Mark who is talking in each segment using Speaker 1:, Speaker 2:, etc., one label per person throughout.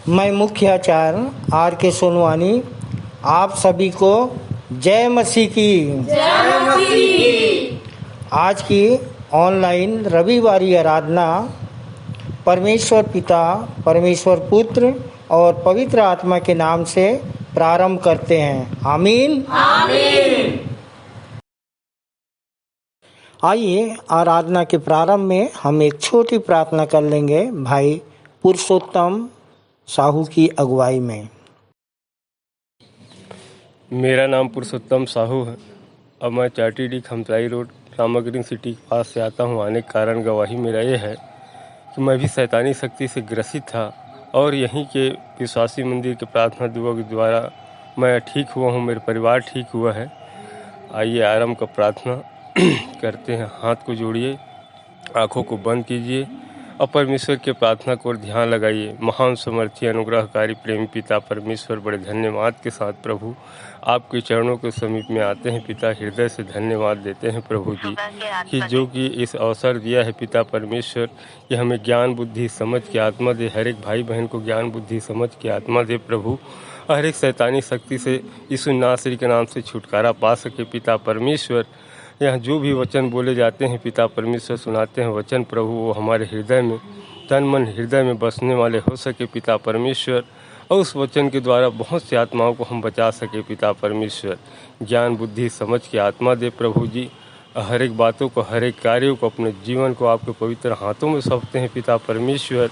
Speaker 1: मैं मुख्य आचार्य आर के सोनवानी आप सभी को जय मसीह की।
Speaker 2: जय मसीह।
Speaker 1: आज की ऑनलाइन रविवारी आराधना परमेश्वर पिता, परमेश्वर पुत्र और पवित्र आत्मा के नाम से प्रारंभ करते हैं। आमीन
Speaker 2: आमीन।
Speaker 1: आइए आराधना के प्रारंभ में हम एक छोटी प्रार्थना कर लेंगे भाई पुरुषोत्तम साहू की अगुवाई में।
Speaker 3: मेरा नाम पुरुषोत्तम साहू है। अब मैं चाटीडी खमसाई रोड रामाग्रीन सिटी के पास से आता हूँ। आने के कारण गवाही मेरा ये है कि मैं भी शैतानी शक्ति से ग्रसित था और यहीं के विश्वासी मंदिर के प्रार्थना दुआ के द्वारा मैं ठीक हुआ हूँ, मेरे परिवार ठीक हुआ है। आइए आरंभ का प्रार्थना करते हैं। हाथ को जोड़िए, आँखों को बंद कीजिए और परमेश्वर के प्रार्थना को ध्यान लगाइए। महान समर्थी अनुग्रहकारी प्रेमी पिता परमेश्वर, बड़े धन्यवाद के साथ प्रभु आपके चरणों के समीप में आते हैं। पिता, हृदय से धन्यवाद देते हैं प्रभु जी कि जो कि इस अवसर दिया है पिता परमेश्वर, कि हमें ज्ञान बुद्धि समझ के आत्मा दे। हर एक भाई बहन को ज्ञान बुद्धि समझ के आत्मा दे प्रभु, हर एक शैतानी शक्ति से यीशु नासरी के नाम से छुटकारा पा सके। पिता परमेश्वर, यहाँ जो भी वचन बोले जाते हैं पिता परमेश्वर सुनाते हैं वचन प्रभु, वो हमारे हृदय में तन मन हृदय में बसने वाले हो सके पिता परमेश्वर, और उस वचन के द्वारा बहुत सी आत्माओं को हम बचा सके पिता परमेश्वर। ज्ञान बुद्धि समझ के आत्मा दे प्रभु जी। हर एक बातों को, हर एक कार्यों को, अपने जीवन को आपके पवित्र हाथों में सौंपते हैं पिता परमेश्वर,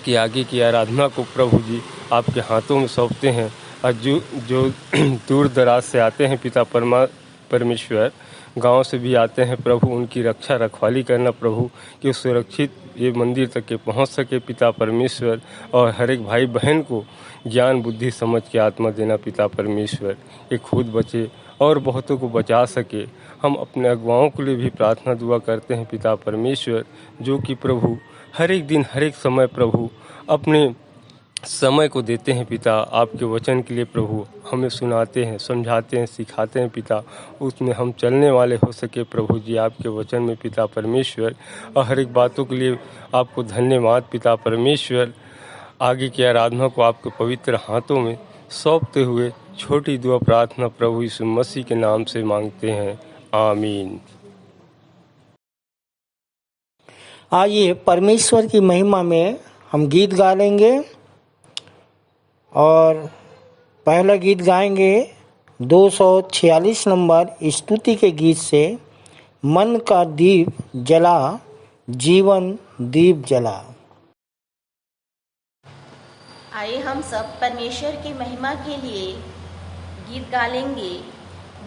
Speaker 3: कि आगे की आराधना को प्रभु जी आपके हाथों में सौंपते हैं। और जो दूर दराज से आते हैं पिता परमेश्वर, गांव से भी आते हैं प्रभु, उनकी रक्षा रखवाली करना प्रभु, कि सुरक्षित ये मंदिर तक के पहुंच सके पिता परमेश्वर। और हर एक भाई बहन को ज्ञान बुद्धि समझ के आत्मा देना पिता परमेश्वर, ये खुद बचे और बहुतों को बचा सके। हम अपने अगुवाओं के लिए भी प्रार्थना दुआ करते हैं पिता परमेश्वर, जो कि प्रभु हर एक दिन हर एक समय प्रभु अपने समय को देते हैं पिता आपके वचन के लिए प्रभु, हमें सुनाते हैं, समझाते हैं, सिखाते हैं पिता, उसमें हम चलने वाले हो सके प्रभु जी आपके वचन में पिता परमेश्वर। और हर एक बातों के लिए आपको धन्यवाद पिता परमेश्वर। आगे की आराधना को आपके पवित्र हाथों में सौंपते हुए छोटी दुआ प्रार्थना प्रभु यीशु मसीह के नाम से मांगते हैं, आमीन।
Speaker 1: आइए परमेश्वर की महिमा में हम गीत गा लेंगे और पहला गीत गाएंगे 246 नंबर स्तुति के गीत से, मन का दीप जला जीवन दीप जला।
Speaker 2: आइए हम सब परमेश्वर की महिमा के लिए गीत गा लेंगे।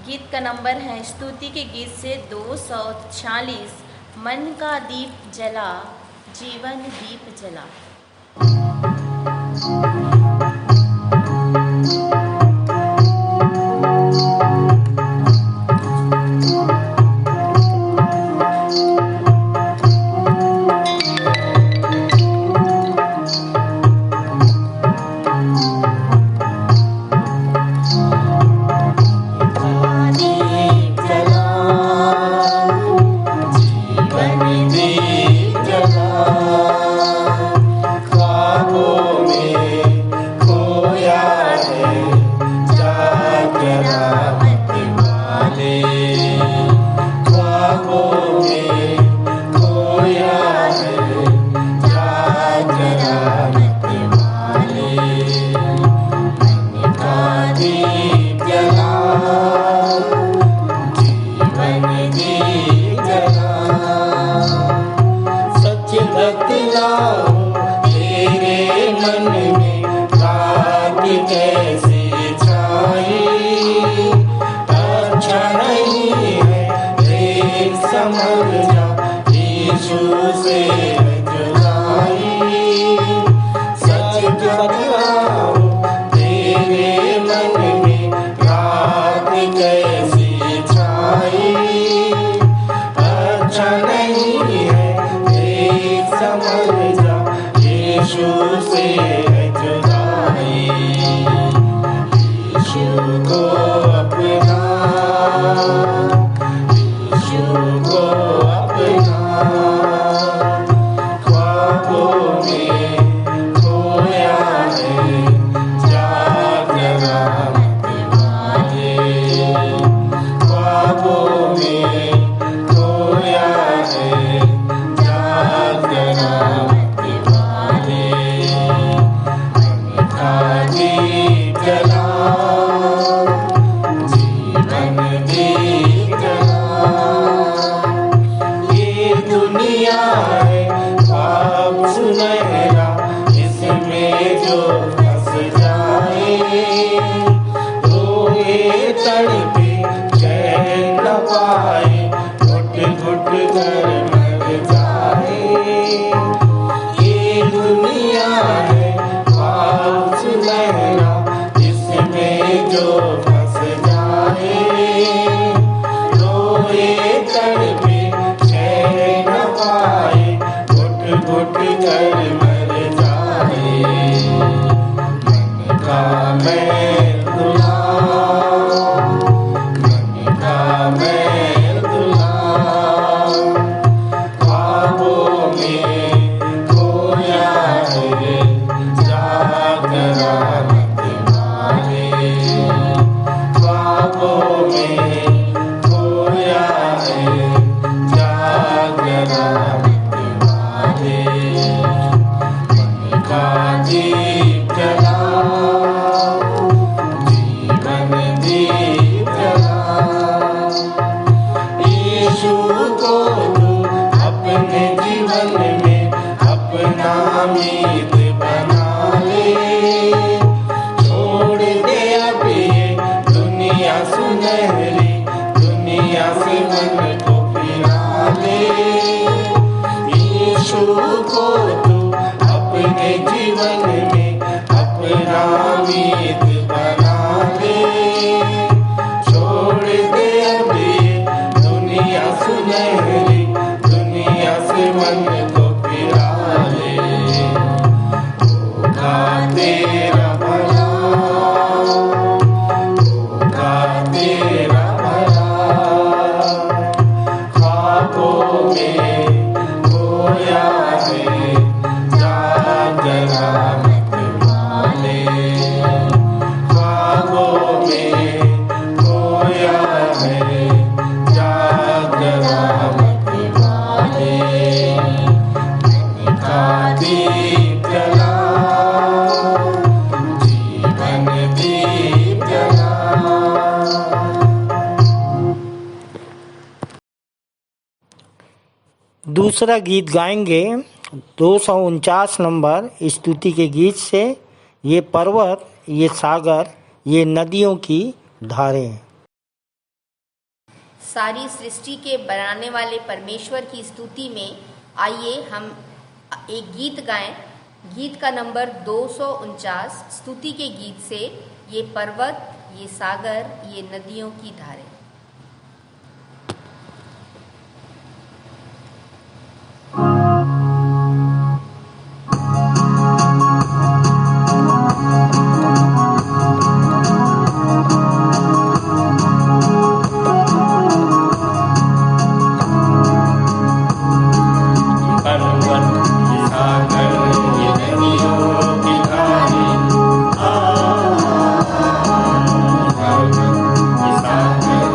Speaker 2: गीत का नंबर है स्तुति के गीत से 246, मन का दीप जला जीवन दीप जला।
Speaker 4: सुनहरा इसमें जो फंस जाए, रोए तड़पे चैन न पाए, घुट घुट कर मर जाए। ये दुनिया है ख्वाब सुनहरा इसमें जो फंस जाए, रोए तड़पे चैन न पाए, घुट घुट कर मर जाए। मन का मैं दुला, मन का मैं दुला, ख्वाबों में खोया है, जागरा मत मारे। ख्वाबों में खोया है, जागरा मत मारे। मन का दीप जला, जीवन दीप जला, यीशु को तू अपने जीवन में अपना मीत बना ले। छोड़ दे अब ये दुनिया सुनहरी, दुनिया से मन को फिरा ले। यीशु को तू अपने जीवन में अपना मीत बना ले। छोड़ दे अब ये दुनिया सुनहरी, दुनिया से मन को फिरा ले। होगा तेरा भला, होगा तेरा भला, ख्वाबों में खोया है, जागरा मत मारे। ख्वाबों में खोया है, जागरा मत मारे। मन का दीप जला, जीवन दीप जला।
Speaker 1: दूसरा गीत गाएंगे 249 नंबर स्तुति के गीत से, ये पर्वत, ये सागर, ये नदियों की धारें।
Speaker 2: सारी सृष्टि के बनाने वाले परमेश्वर की स्तुति में आइए हम एक गीत गाएं। गीत का नंबर 249 स्तुति के गीत से, ये पर्वत, ये सागर, ये नदियों की धारें।
Speaker 4: पर्वत, ये सागर, ये नदियों की धारें। पर्वत, ये सागर,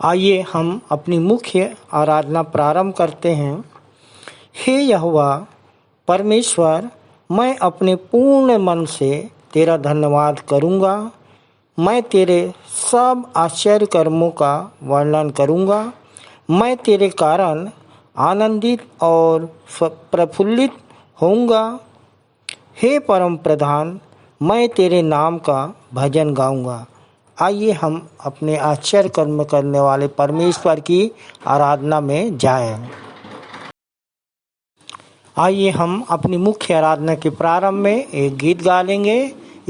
Speaker 1: आइए हम अपनी मुख्य आराधना प्रारंभ करते हैं। हे यहोवा परमेश्वर, मैं अपने पूर्ण मन से तेरा धन्यवाद करूँगा। मैं तेरे सब आश्चर्य कर्मों का वर्णन करूँगा। मैं तेरे कारण आनंदित और प्रफुल्लित होऊंगा। हे परम प्रधान, मैं तेरे नाम का भजन गाऊंगा। आइए हम अपने आश्चर्य कर्म करने वाले परमेश्वर की आराधना में जाएं। आइए हम अपनी मुख्य आराधना के प्रारंभ में एक गीत गा लेंगे।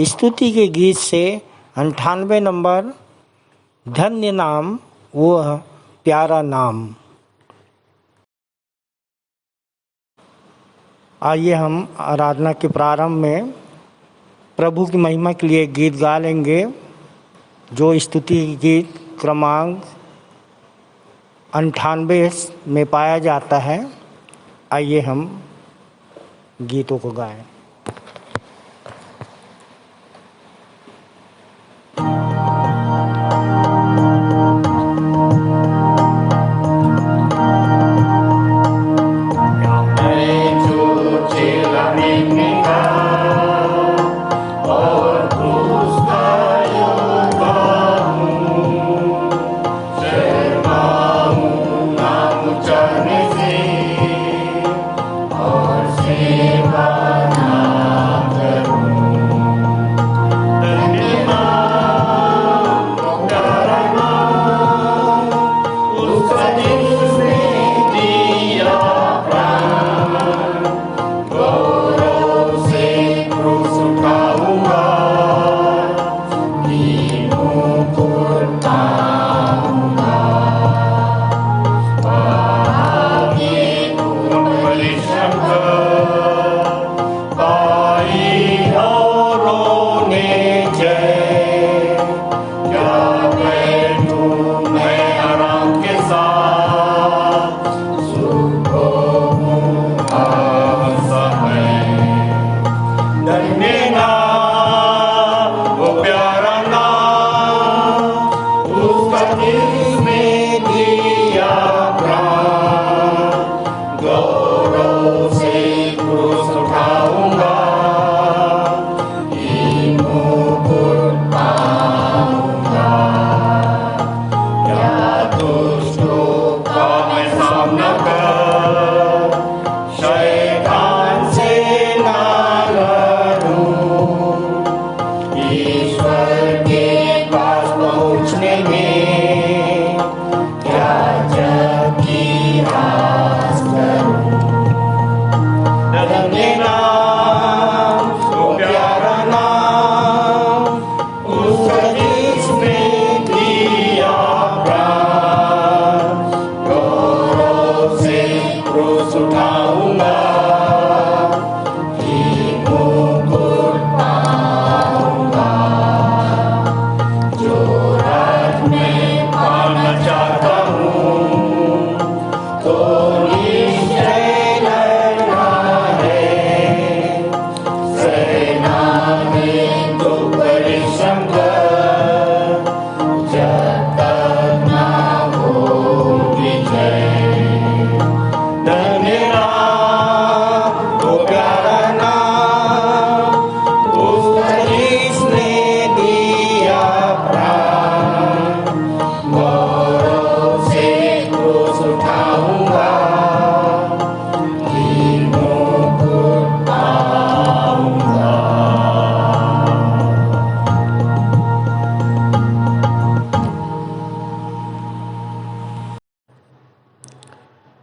Speaker 1: स्तुति के गीत से 98 नंबर, धन्य नाम वह प्यारा नाम। आइए हम आराधना के प्रारंभ में प्रभु की महिमा के लिए गीत गा लेंगे, जो स्तुति गीत क्रमांक 98 में पाया जाता है। आइए हम गीतों को गाएं।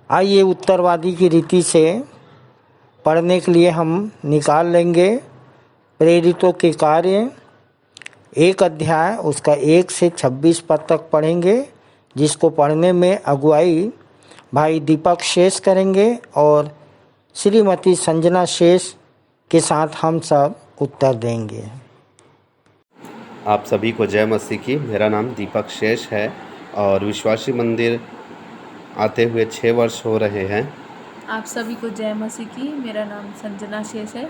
Speaker 1: आइए उत्तरवादी की रीति से पढ़ने के लिए हम निकाल लेंगे प्रेरितों के कार्य 1 अध्याय, उसका 1 से 26 पद तक पढ़ेंगे, जिसको पढ़ने में अगुवाई भाई दीपक शेष करेंगे और श्रीमती संजना शेष के साथ हम सब उत्तर देंगे।
Speaker 5: आप सभी को जय मसीह की। मेरा नाम दीपक शेष है और विश्वासी मंदिर आते हुए 6 वर्ष हो रहे हैं।
Speaker 6: आप सभी को जय मसीह की। मेरा नाम संजना शेष है।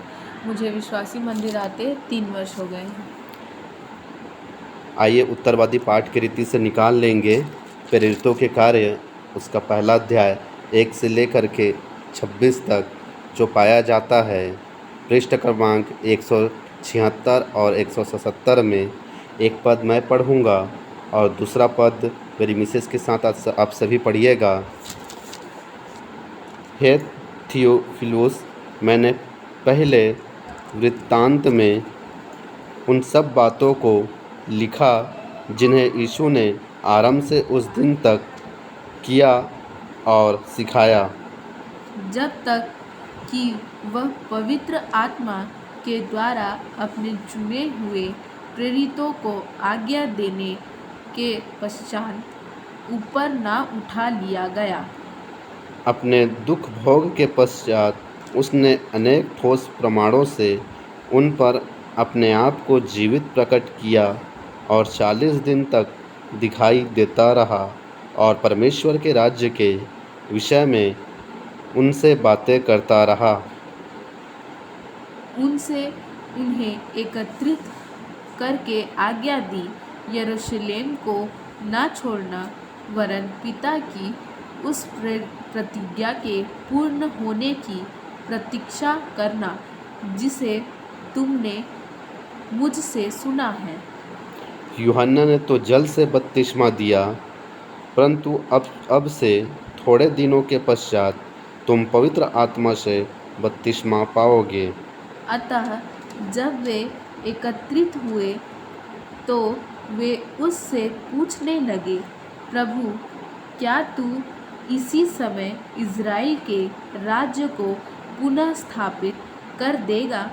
Speaker 6: मुझे विश्वासी मंदिर आते 3 वर्ष हो गए हैं।
Speaker 5: आइए उत्तरवादी पाठ की रीति से निकाल लेंगे प्रेरितों के कार्य उसका पहला अध्याय 1 से लेकर के 26 तक जो पाया जाता है, पृष्ठ क्रमांक 176 और 177 में एक पद मैं पढ़ूंगा और दूसरा पद मेरी मिसेस के साथ आप सभी पढ़िएगा। हे थियोफिलुस, मैंने पहले वृत्तांत में उन सब बातों को लिखा जिन्हें यीशु ने आरंभ से उस दिन तक किया और सिखाया,
Speaker 6: जब तक कि वह पवित्र आत्मा के द्वारा अपने चुने हुए प्रेरितों को आज्ञा देने के पश्चात ऊपर ना उठा लिया गया।
Speaker 5: अपने दुख भोग के पश्चात उसने अनेक ठोस प्रमाणों से उन पर अपने आप को जीवित प्रकट किया और 40 दिन तक दिखाई देता रहा और परमेश्वर के राज्य के विषय में उनसे बातें करता रहा।
Speaker 6: उनसे उन्हें एकत्रित करके आज्ञा दी, यरूशलेम को ना छोड़ना, वरन पिता की उस प्रतिज्ञा के पूर्ण होने की प्रतीक्षा करना जिसे तुमने मुझसे सुना है।
Speaker 5: यूहन्ना ने तो जल से बपतिस्मा दिया, परंतु अब से थोड़े दिनों के पश्चात तुम पवित्र आत्मा से बपतिस्मा पाओगे।
Speaker 6: अतः जब वे एकत्रित हुए तो वे उससे पूछने लगे, प्रभु, क्या तू इसी समय इज़राइल के राज्य को पुनः स्थापित कर देगा?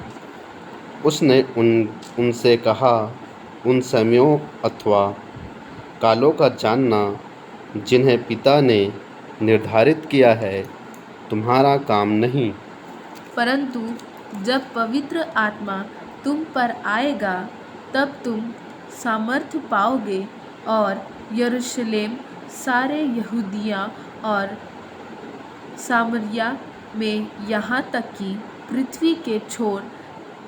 Speaker 5: उसने उनसे कहा, उन समयों अथवा कालों का जानना जिन्हें पिता ने निर्धारित किया है तुम्हारा काम नहीं,
Speaker 6: परंतु जब पवित्र आत्मा तुम पर आएगा तब तुम सामर्थ्य पाओगे और यरूशलेम, सारे यहूदिया और सामरिया में यहाँ तक कि पृथ्वी के छोर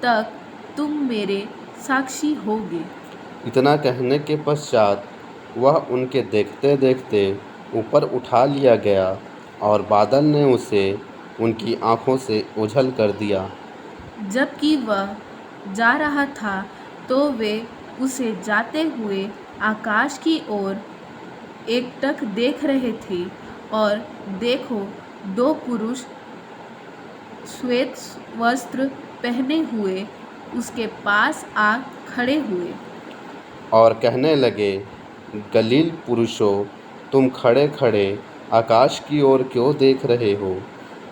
Speaker 6: तक तुम मेरे साक्षी होगे।
Speaker 5: इतना कहने के पश्चात वह उनके देखते देखते ऊपर उठा लिया गया और बादल ने उसे उनकी आँखों से ओझल कर दिया।
Speaker 6: जबकि वह जा रहा था तो वे उसे जाते हुए आकाश की ओर एकटक देख रहे थे, और देखो, 2 पुरुष श्वेत वस्त्र पहने हुए उसके पास आ खड़े हुए
Speaker 5: और कहने लगे, गलील पुरुषों, तुम खड़े खड़े आकाश की ओर क्यों देख रहे हो?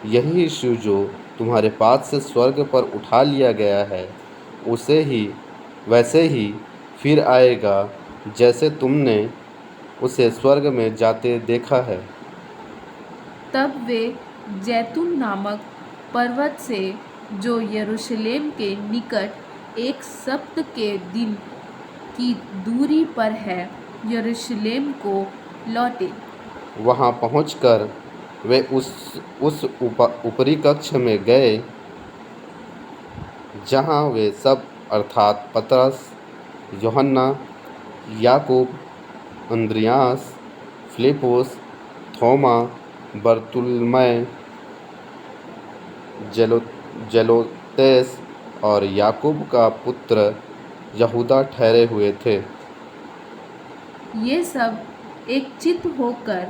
Speaker 5: यही यीशु जो तुम्हारे पास से स्वर्ग पर उठा लिया गया है, वैसे ही फिर आएगा जैसे तुमने उसे स्वर्ग में जाते देखा है।
Speaker 6: तब वे जैतून नामक पर्वत से, जो यरूशलेम के निकट एक सप्ताह के दिन की दूरी पर है, यरूशलेम को लौटे।
Speaker 5: वहाँ पहुंचकर वे उस ऊपरी कक्ष में गए जहाँ वे सब अर्थात पतरस, यूहन्ना, याकूब, अंद्रियास, फिलिपुस, थोमा, बरतुल्मै, जेलोतेस और याकूब का पुत्र यहूदा ठहरे हुए थे।
Speaker 6: ये सब एक चित्त होकर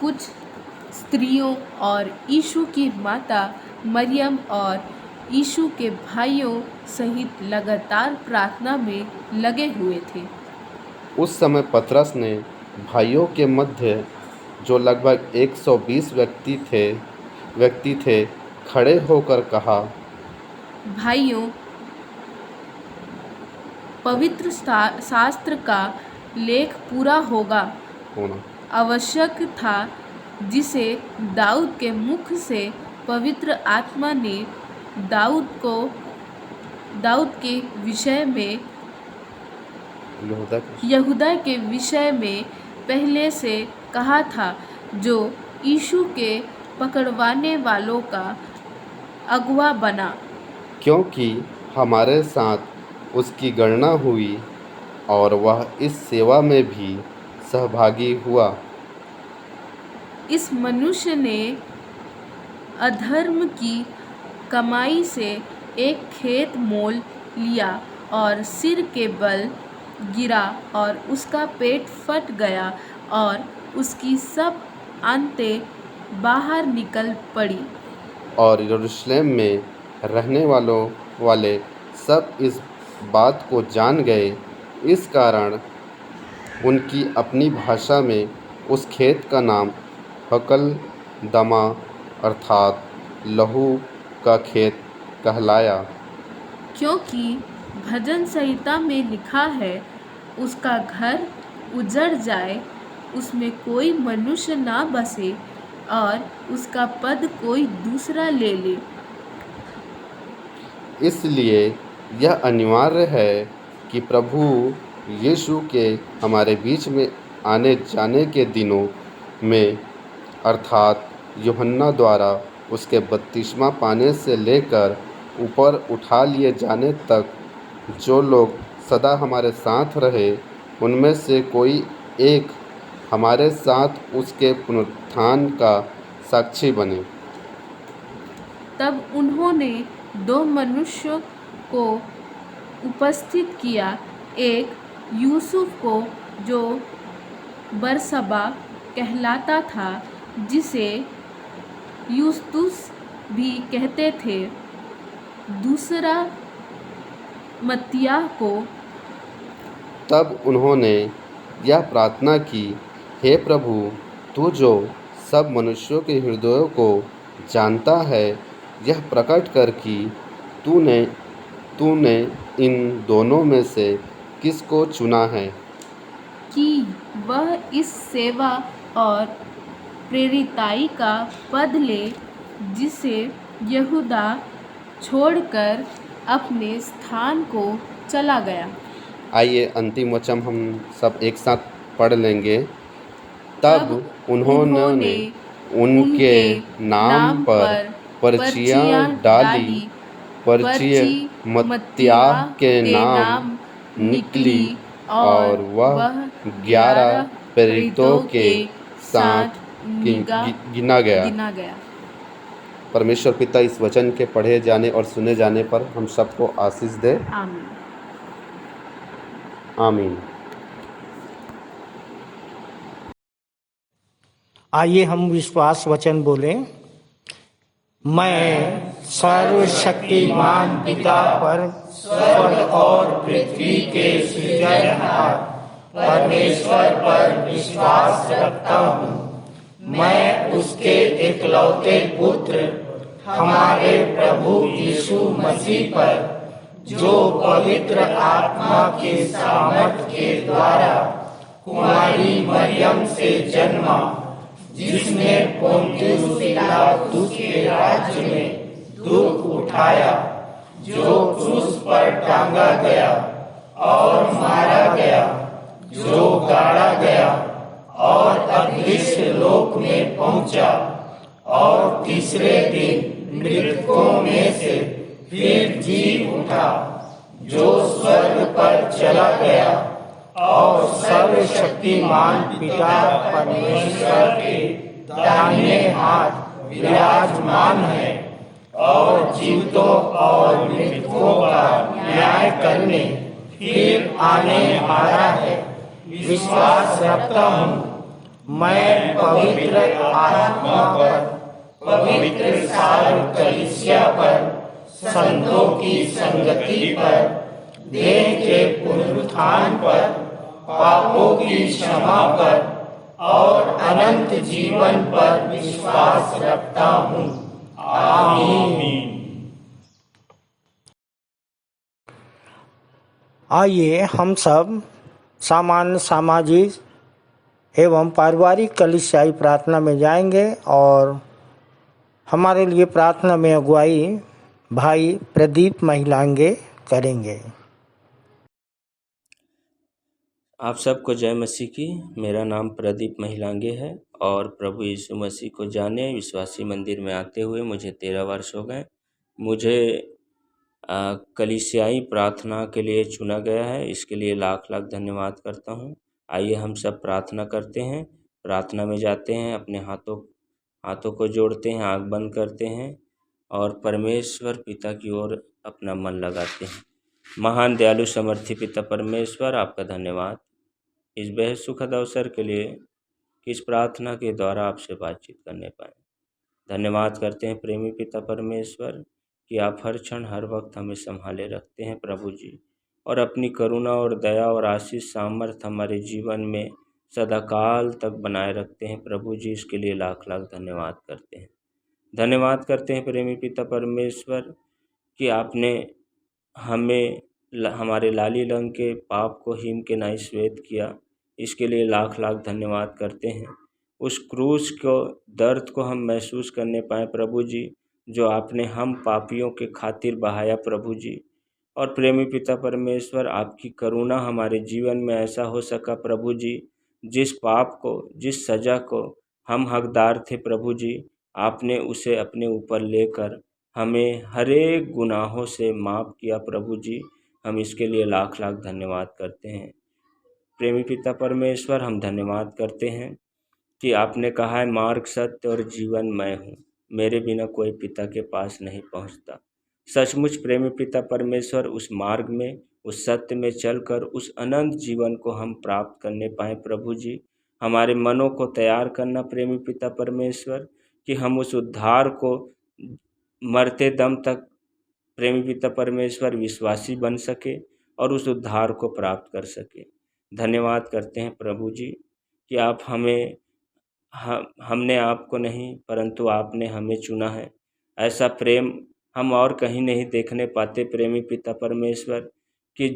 Speaker 6: कुछ स्त्रियों और यीशु की माता मरियम और यीशु के भाइयों सहित लगातार प्रार्थना में लगे हुए थे।
Speaker 5: उस समय पतरस ने भाइयों के मध्य, जो लगभग 120 व्यक्ति थे, खड़े होकर कहा,
Speaker 6: भाइयों, पवित्र शास्त्र का लेख पूरा होना आवश्यक था जिसे दाऊद के मुख से पवित्र आत्मा ने दाऊद के विषय में, यहूदा के विषय में पहले से कहा था, जो यीशु के पकड़वाने वालों का अगुआ बना,
Speaker 5: क्योंकि हमारे साथ उसकी गणना हुई और वह इस सेवा में भी सहभागी हुआ।
Speaker 6: इस मनुष्य ने अधर्म की कमाई से एक खेत मोल लिया और सिर के बल गिरा और उसका पेट फट गया और उसकी सब आंतें बाहर निकल पड़ी।
Speaker 5: और यरूशलेम में रहने वाले सब इस बात को जान गए। इस कारण उनकी अपनी भाषा में उस खेत का नाम हकल दमा अर्थात लहू का खेत कहलाया।
Speaker 6: क्योंकि भजन संहिता में लिखा है, उसका घर उजड़ जाए, उसमें कोई मनुष्य ना बसे और उसका पद कोई दूसरा ले ले।
Speaker 5: इसलिए यह अनिवार्य है कि प्रभु यीशु के हमारे बीच में आने जाने के दिनों में अर्थात यूहन्ना द्वारा उसके बपतिस्मा पाने से लेकर ऊपर उठा लिए जाने तक जो लोग सदा हमारे साथ रहे, उनमें से कोई एक हमारे साथ उसके पुनरुत्थान का साक्षी बने।
Speaker 6: तब उन्होंने दो मनुष्यों को उपस्थित किया, एक यूसुफ को जो बरसबा कहलाता था, जिसे यूस्तुस भी कहते थे, दूसरा मत्तियाह को।
Speaker 5: तब उन्होंने यह प्रार्थना की, हे प्रभु, तू जो सब मनुष्यों के हृदयों को जानता है, यह प्रकट कर कि तूने इन दोनों में से किसको चुना है
Speaker 6: कि वह इस सेवा और प्रेरिताई का पद ले, जिसे यहूदा छोड़कर अपने स्थान को चला गया।
Speaker 5: आइए अंतिम वचन हम सब एक साथ पढ़ लेंगे। तब उन्होंने उनके नाम पर पर्चियाँ डाली। पर्ची मत्तियाह के नाम निकली और वह 11 प्रेरितों के साथ गिना गया। परमेश्वर पिता इस वचन के पढ़े जाने और सुने जाने पर हम सबको आशीष दे।
Speaker 6: आमीन।
Speaker 5: आमीन।
Speaker 1: आइए हम विश्वास वचन बोलें। मैं सर्वशक्तिमान पिता पर स्वर्ग और पृथ्वी के सृजनहार परमेश्वर पर विश्वास रखता हूँ। मैं उसके एकलौते पुत्र हमारे प्रभु यीशु मसीह पर, जो पवित्र आत्मा के सामर्थ के द्वारा कुमारी मरियम से जन्मा, जिसने पोंतियुस पिलातुस के राज्य में दुख उठाया, जो क्रूस पर टांगा गया और मारा गया, जो गाड़ा गया और अदृश्य लोक में पहुंचा, और तीसरे दिन मृतकों में से फिर जी उठा, जो स्वर्ग पर चला गया और सर्वशक्तिमान पिता परमेश्वर के दाहिने हाथ विराजमान है, और जीवितों और मृतकों का न्याय करने फिर आने वाला है। विश्वास रखता हूँ मैं पवित्र आत्मा पर, पवित्र सारी कलीसिया पर, संतों की संगति पर, देह के पुनरुत्थान पर, पापों की क्षमा पर और अनंत जीवन पर विश्वास रखता हूँ। आमीन। आइए हम सब सामान्य सामाजिक एवं पारिवारिक कलीसियाई प्रार्थना में जाएंगे और हमारे लिए प्रार्थना में अगुवाई भाई प्रदीप महिलांगे करेंगे।
Speaker 7: आप सबको जय मसीह की। मेरा नाम प्रदीप महिलांगे है और प्रभु यीशु मसीह को जाने विश्वासी मंदिर में आते हुए मुझे 13 वर्ष हो गए। मुझे कलीसियाई प्रार्थना के लिए चुना गया है, इसके लिए लाख लाख धन्यवाद करता हूँ। आइए हम सब प्रार्थना करते हैं। प्रार्थना में जाते हैं, अपने हाथों को जोड़ते हैं, आँख बंद करते हैं और परमेश्वर पिता की ओर अपना मन लगाते हैं। महान दयालु समर्थी पिता परमेश्वर, आपका धन्यवाद इस बेहद सुखद अवसर के लिए कि इस प्रार्थना के द्वारा आपसे बातचीत करने पाए। धन्यवाद करते हैं प्रेमी पिता परमेश्वर कि आप हर क्षण हर वक्त हमें संभाले रखते हैं प्रभु जी, और अपनी करुणा और दया और आशीष सामर्थ हमारे जीवन में सदाकाल तक बनाए रखते हैं प्रभु जी। इसके लिए लाख लाख धन्यवाद करते हैं। धन्यवाद करते हैं प्रेमी पिता परमेश्वर कि आपने हमें हमारे लाली रंग के पाप को हिम के नाई श्वेत किया। इसके लिए लाख लाख धन्यवाद करते हैं। उस क्रूस को दर्द को हम महसूस करने पाए प्रभु जी, जो आपने हम पापियों के खातिर बहाया प्रभु जी। और प्रेमी पिता परमेश्वर, आपकी करुणा हमारे जीवन में ऐसा हो सका प्रभु जी, जिस पाप को, जिस सज़ा को हम हकदार थे प्रभु जी, आपने उसे अपने ऊपर लेकर हमें हर एक गुनाहों से माफ़ किया प्रभु जी। हम इसके लिए लाख लाख धन्यवाद करते हैं। प्रेमी पिता परमेश्वर, हम धन्यवाद करते हैं कि आपने कहा है मार्ग, सत्य और जीवन मैं हूँ, मेरे बिना कोई पिता के पास नहीं पहुँचता। सचमुच प्रेमी पिता परमेश्वर, उस मार्ग में, उस सत्य में चलकर उस अनंत जीवन को हम प्राप्त करने पाएँ प्रभु जी। हमारे मनों को तैयार करना प्रेमी पिता परमेश्वर, कि हम उस उद्धार को मरते दम तक प्रेमी पिता परमेश्वर विश्वासी बन सके और उस उद्धार को प्राप्त कर सके। धन्यवाद करते हैं प्रभु जी कि आप हमने आपको नहीं परंतु आपने हमें चुना है। ऐसा प्रेम हम और कहीं नहीं देखने पाते प्रेमी पिता परमेश्वर, कि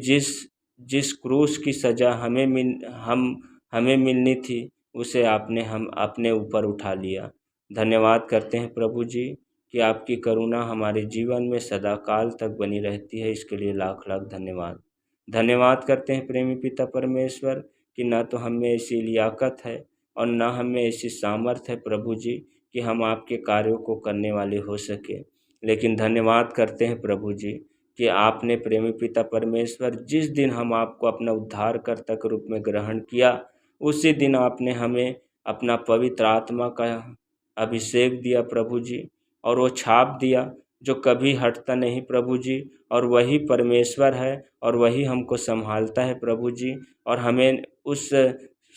Speaker 7: जिस क्रूस की सज़ा हमें मिलनी थी, उसे आपने हम अपने ऊपर उठा लिया। धन्यवाद करते हैं प्रभु जी कि आपकी करुणा हमारे जीवन में सदाकाल तक बनी रहती है। इसके लिए लाख लाख धन्यवाद। धन्यवाद करते हैं प्रेमी पिता परमेश्वर कि न तो हमें ऐसी लियाकत है और न हमें ऐसी सामर्थ है प्रभु जी कि हम आपके कार्यों को करने वाले हो सके, लेकिन धन्यवाद करते हैं प्रभु जी कि आपने प्रेमी पिता परमेश्वर, जिस दिन हम आपको अपना उद्धारकर्ता के रूप में ग्रहण किया, उसी दिन आपने हमें अपना पवित्र आत्मा का अभिषेक दिया प्रभु जी, और वो छाप दिया जो कभी हटता नहीं प्रभु जी, और वही परमेश्वर है और वही हमको संभालता है प्रभु जी, और हमें उस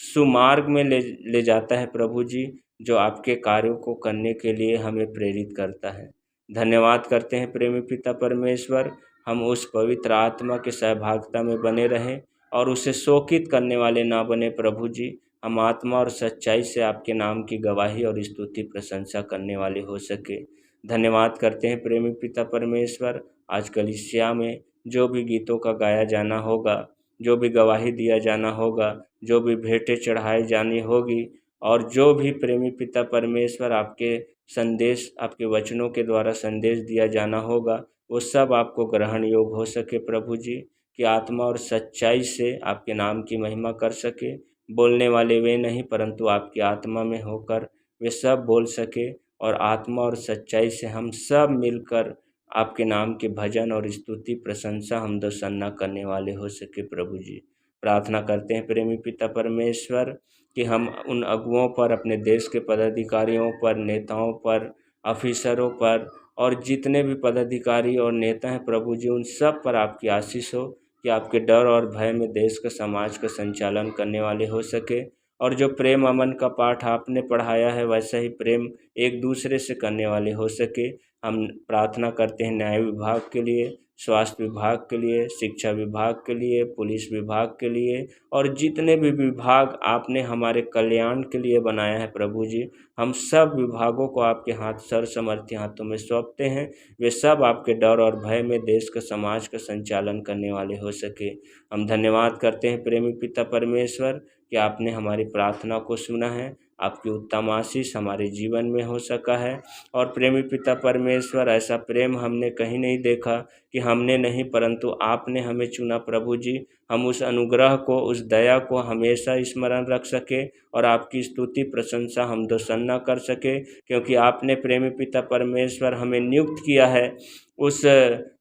Speaker 7: सुमार्ग में ले जाता है प्रभु जी, जो आपके कार्यों को करने के लिए हमें प्रेरित करता है। धन्यवाद करते हैं प्रेमी पिता परमेश्वर, हम उस पवित्र आत्मा के सहभागिता में बने रहें और उसे शोकित करने वाले ना बने प्रभु जी। हम आत्मा और सच्चाई से आपके नाम की गवाही और स्तुति प्रशंसा करने वाले हो सके। धन्यवाद करते हैं प्रेमी पिता परमेश्वर, आज कलीसिया में जो भी गीतों का गाया जाना होगा, जो भी गवाही दिया जाना होगा, जो भी भेंटें चढ़ाई जानी होगी, और जो भी प्रेमी पिता परमेश्वर आपके संदेश, आपके वचनों के द्वारा संदेश दिया जाना होगा, वो सब आपको ग्रहण योग्य हो सके प्रभु जी, कि आत्मा और सच्चाई से आपके नाम की महिमा कर सके। बोलने वाले वे नहीं परंतु आपकी आत्मा में होकर वे सब बोल सके, और आत्मा और सच्चाई से हम सब मिलकर आपके नाम के भजन और स्तुति प्रशंसा हम दोसन्ना करने वाले हो सके प्रभु जी। प्रार्थना करते हैं प्रेमी पिता परमेश्वर कि हम उन अगुओं पर, अपने देश के पदाधिकारियों पर, नेताओं पर, ऑफिसरों पर, और जितने भी पदाधिकारी और नेता हैं प्रभु जी, उन सब पर आपकी आशीष हो, कि आपके डर और भय में देश का, समाज का संचालन करने वाले हो सके, और जो प्रेम अमन का पाठ आपने पढ़ाया है वैसा ही प्रेम एक दूसरे से करने वाले हो सके। हम प्रार्थना करते हैं न्याय विभाग के लिए, स्वास्थ्य विभाग के लिए, शिक्षा विभाग के लिए, पुलिस विभाग के लिए, और जितने भी विभाग आपने हमारे कल्याण के लिए बनाया है प्रभु जी, हम सब विभागों को आपके हाथ, सर्वसमर्थी हाथों में सौंपते हैं। वे सब आपके डर और भय में देश का, समाज का संचालन करने वाले हो सके। हम धन्यवाद करते हैं प्रेमी पिता परमेश्वर कि आपने हमारी प्रार्थना को सुना है, आपकी उत्तम आशीष हमारे जीवन में हो सका है। और प्रेमी पिता परमेश्वर, ऐसा प्रेम हमने कहीं नहीं देखा कि हमने नहीं परंतु आपने हमें चुना प्रभु जी। हम उस अनुग्रह को, उस दया को हमेशा स्मरण रख सके और आपकी स्तुति प्रशंसा हम दोसन्ना कर सके, क्योंकि आपने प्रेमी पिता परमेश्वर हमें नियुक्त किया है उस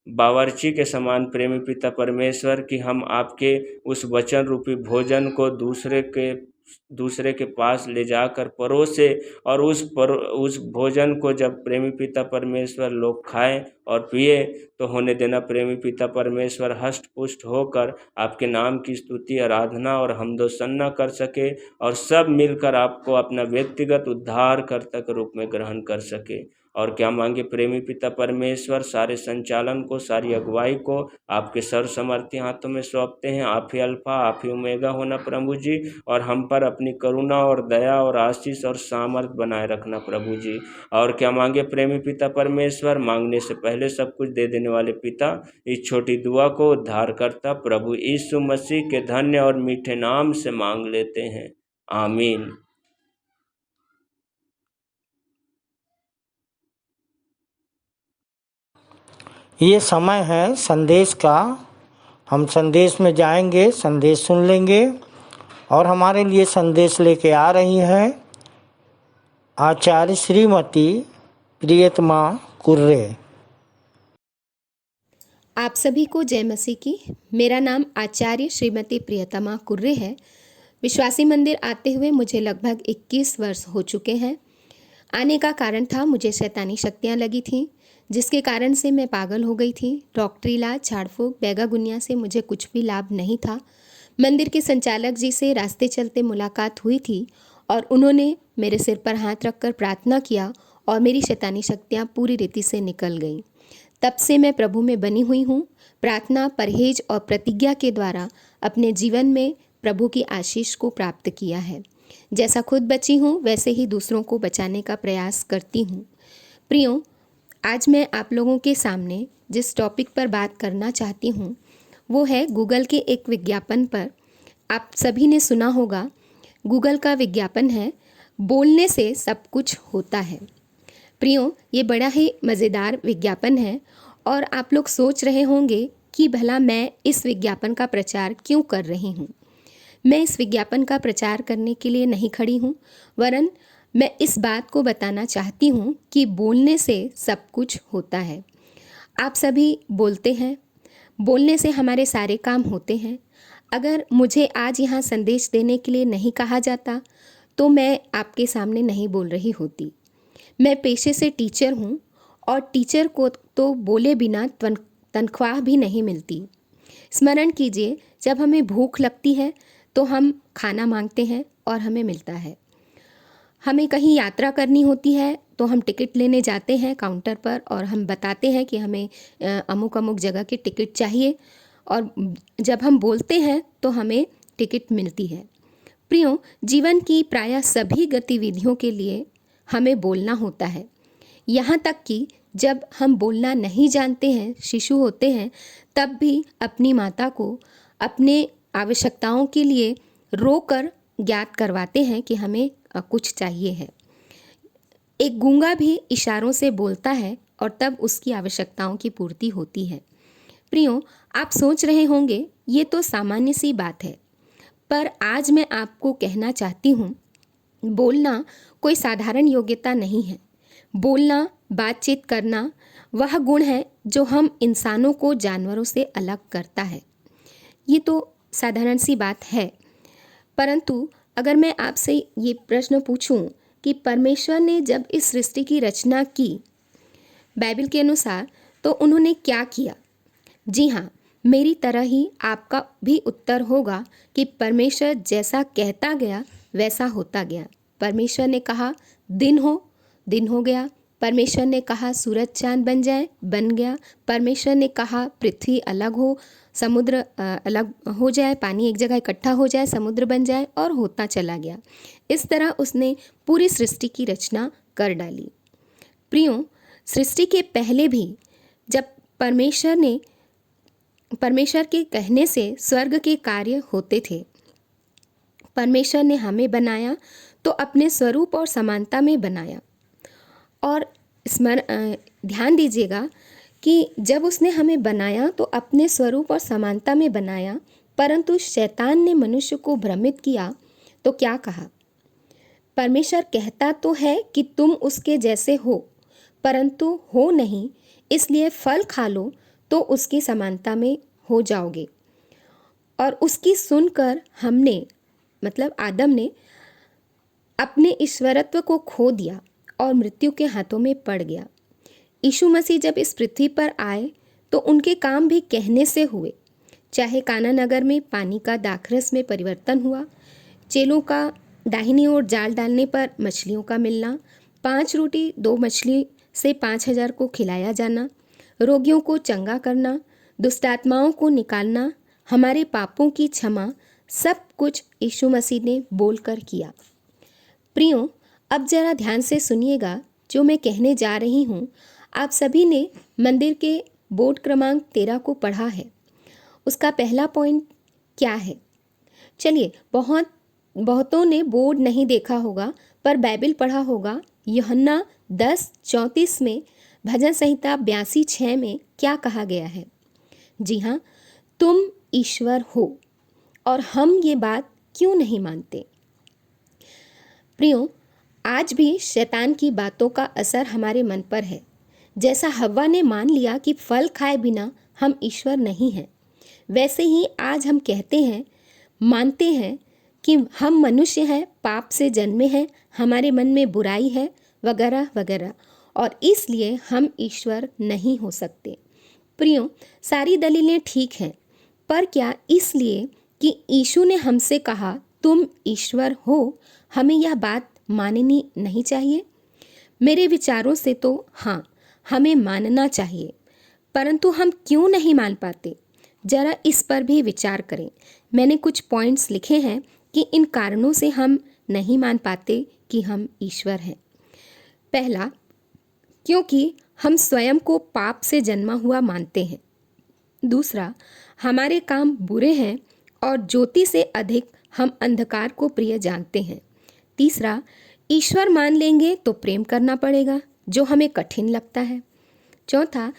Speaker 7: बावर्ची के समान प्रेमी पिता परमेश्वर, कि हम आपके उस वचन रूपी भोजन को दूसरे के दूसरे के पास ले जाकर परोसे और उस भोजन को जब प्रेमी पिता परमेश्वर लोग खाएं और पिए तो होने देना प्रेमी पिता परमेश्वर हष्ट पुष्ट होकर आपके नाम की स्तुति, आराधना और हमदोसन्ना कर सके और सब मिलकर आपको अपना व्यक्तिगत उद्धारकर्ता के रूप में ग्रहण कर सके। और क्या मांगे प्रेमी पिता परमेश्वर, सारे संचालन को, सारी अगुवाई को आपके सर्वसमर्थी हाथों में सौंपते हैं। आप ही अल्फा, आप ही ओमेगा होना प्रभु जी, और हम पर अपनी करुणा और दया और आशीष और सामर्थ बनाए रखना प्रभु जी। और क्या मांगे प्रेमी पिता परमेश्वर, मांगने से पहले सब कुछ दे देने वाले पिता, इस छोटी दुआ को उद्धारकर्ता प्रभु यीशु मसीह के धन्य और मीठे नाम से मांग लेते हैं, आमीन।
Speaker 1: ये समय है संदेश का। हम संदेश में जाएंगे, संदेश सुन लेंगे और हमारे लिए संदेश लेके आ रही हैं आचार्य श्रीमती प्रियतमा कुर्रे।
Speaker 8: आप सभी को जय मसीह की। मेरा नाम आचार्य श्रीमती प्रियतमा कुर्रे है। विश्वासी मंदिर आते हुए मुझे लगभग 21 वर्ष हो चुके हैं। आने का कारण था मुझे शैतानी शक्तियाँ लगी थीं, जिसके कारण से मैं पागल हो गई थी। डॉक्टरी इलाज, झाड़ फूँक, बैगा गुनिया से मुझे कुछ भी लाभ नहीं था। मंदिर के संचालक जी से रास्ते चलते मुलाकात हुई थी और उन्होंने मेरे सिर पर हाथ रखकर प्रार्थना किया और मेरी शैतानी शक्तियाँ पूरी रीति से निकल गईं। तब से मैं प्रभु में बनी हुई हूँ। प्रार्थना, परहेज और प्रतिज्ञा के द्वारा अपने जीवन में प्रभु की आशीष को प्राप्त किया है। जैसा खुद बची हूँ वैसे ही दूसरों को बचाने का प्रयास करती हूँ। प्रियो, आज मैं आप लोगों के सामने जिस टॉपिक पर बात करना चाहती हूँ वो है गूगल के एक विज्ञापन पर। आप सभी ने सुना होगा, गूगल का विज्ञापन है, बोलने से सब कुछ होता है। प्रियो, ये बड़ा ही मज़ेदार विज्ञापन है और आप लोग सोच रहे होंगे कि भला मैं इस विज्ञापन का प्रचार क्यों कर रही हूँ। मैं इस विज्ञापन का प्रचार करने के लिए नहीं खड़ी हूँ, वरन मैं इस बात को बताना चाहती हूँ कि बोलने से सब कुछ होता है। आप सभी बोलते हैं, बोलने से हमारे सारे काम होते हैं। अगर मुझे आज यहाँ संदेश देने के लिए नहीं कहा जाता तो मैं आपके सामने नहीं बोल रही होती। मैं पेशे से टीचर हूँ और टीचर को तो बोले बिना तनख्वाह भी नहीं मिलती। स्मरण कीजिए, जब हमें भूख लगती है तो हम खाना मांगते हैं और हमें मिलता है। हमें कहीं यात्रा करनी होती है तो हम टिकट लेने जाते हैं काउंटर पर और हम बताते हैं कि हमें अमुक अमुक जगह की टिकट चाहिए, और जब हम बोलते हैं तो हमें टिकट मिलती है। प्रियो, जीवन की प्रायः सभी गतिविधियों के लिए हमें बोलना होता है। यहाँ तक कि जब हम बोलना नहीं जानते हैं, शिशु होते हैं, तब भी अपनी माता को अपने आवश्यकताओं के लिए रोकर ज्ञात करवाते हैं कि हमें कुछ चाहिए है। एक गूंगा भी इशारों से बोलता है और तब उसकी आवश्यकताओं की पूर्ति होती है। प्रियो, आप सोच रहे होंगे ये तो सामान्य सी बात है, पर आज मैं आपको कहना चाहती हूँ, बोलना कोई साधारण योग्यता नहीं है। बोलना, बातचीत करना वह गुण है जो हम इंसानों को जानवरों से अलग करता है। ये तो साधारण सी बात है, परंतु अगर मैं आपसे ये प्रश्न पूछूं कि परमेश्वर ने जब इस सृष्टि की रचना की बाइबल के अनुसार, तो उन्होंने क्या किया? जी हाँ, मेरी तरह ही आपका भी उत्तर होगा कि परमेश्वर जैसा कहता गया वैसा होता गया। परमेश्वर ने कहा दिन हो गया। परमेश्वर ने कहा सूरज चांद बन जाए, बन गया। परमेश्वर ने कहा पृथ्वी अलग हो, समुद्र अलग हो जाए, पानी एक जगह इकट्ठा हो जाए, समुद्र बन जाए, और होता चला गया। इस तरह उसने पूरी सृष्टि की रचना कर डाली। प्रियो, सृष्टि के पहले भी जब परमेश्वर के कहने से स्वर्ग के कार्य होते थे। परमेश्वर ने हमें बनाया तो अपने स्वरूप और समानता में बनाया। और ध्यान दीजिएगा कि जब उसने हमें बनाया तो अपने स्वरूप और समानता में बनाया, परंतु शैतान ने मनुष्य को भ्रमित किया तो क्या कहा? परमेश्वर कहता तो है कि तुम उसके जैसे हो, परंतु हो नहीं, इसलिए फल खा लो तो उसकी समानता में हो जाओगे। और उसकी सुनकर हमने मतलब आदम ने अपने ईश्वरत्व को खो दिया और मृत्यु के हाथों में पड़ गया। यीशु मसीह जब इस पृथ्वी पर आए तो उनके काम भी कहने से हुए। चाहे काना नगर में पानी का दाखरस में परिवर्तन हुआ, चेलों का दाहिनी ओर जाल डालने पर मछलियों का मिलना, 5 रोटी 2 मछली से 5,000 को खिलाया जाना, रोगियों को चंगा करना, दुष्टात्माओं को निकालना, हमारे पापों की क्षमा, सब कुछ यीशु मसीह ने बोलकर किया। प्रियो, अब जरा ध्यान से सुनिएगा जो मैं कहने जा रही हूँ। आप सभी ने मंदिर के बोर्ड क्रमांक 13 को पढ़ा है। उसका पहला पॉइंट क्या है? चलिए, बहुतों ने बोर्ड नहीं देखा होगा पर बाइबल पढ़ा होगा। यूहन्ना 10:34 में भजन संहिता 82:6 में क्या कहा गया है? जी हाँ, तुम ईश्वर हो। और हम ये बात क्यों नहीं मानते? प्रियो, आज भी शैतान की बातों का असर हमारे मन पर है। जैसा हव्वा ने मान लिया कि फल खाए बिना हम ईश्वर नहीं हैं, वैसे ही आज हम कहते हैं, मानते हैं कि हम मनुष्य हैं, पाप से जन्मे हैं, हमारे मन में बुराई है, वगैरह वगैरह, और इसलिए हम ईश्वर नहीं हो सकते। प्रियो, सारी दलीलें ठीक हैं, पर क्या इसलिए कि यीशु ने हमसे कहा तुम ईश्वर हो, हमें यह बात माननी नहीं चाहिए? मेरे विचारों से तो हाँ, हमें मानना चाहिए, परंतु हम क्यों नहीं मान पाते? जरा इस पर भी विचार करें। मैंने कुछ पॉइंट्स लिखे हैं कि इन कारणों से हम नहीं मान पाते कि हम ईश्वर हैं। पहला, क्योंकि हम स्वयं को पाप से जन्मा हुआ मानते हैं। दूसरा, हमारे काम बुरे हैं और ज्योति से अधिक हम अंधकार को प्रिय जानते हैं। तीसरा, ईश्वर मान लेंगे तो प्रेम करना पड़ेगा, जो हमें कठिन लगता है। चौथा,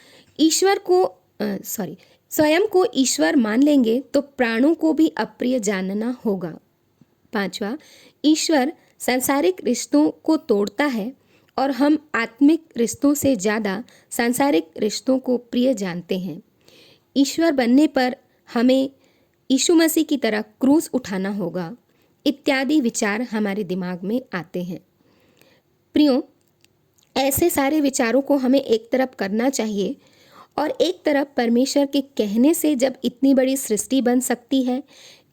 Speaker 8: स्वयं को ईश्वर मान लेंगे तो प्राणों को भी अप्रिय जानना होगा। पांचवा, ईश्वर सांसारिक रिश्तों को तोड़ता है और हम आत्मिक रिश्तों से ज़्यादा सांसारिक रिश्तों को प्रिय जानते हैं। ईश्वर बनने पर हमें यीशु मसीह की तरह क्रूस उठाना होगा, इत्यादि विचार हमारे दिमाग में आते हैं। प्रियो, ऐसे सारे विचारों को हमें एक तरफ करना चाहिए और एक तरफ परमेश्वर के कहने से जब इतनी बड़ी सृष्टि बन सकती है,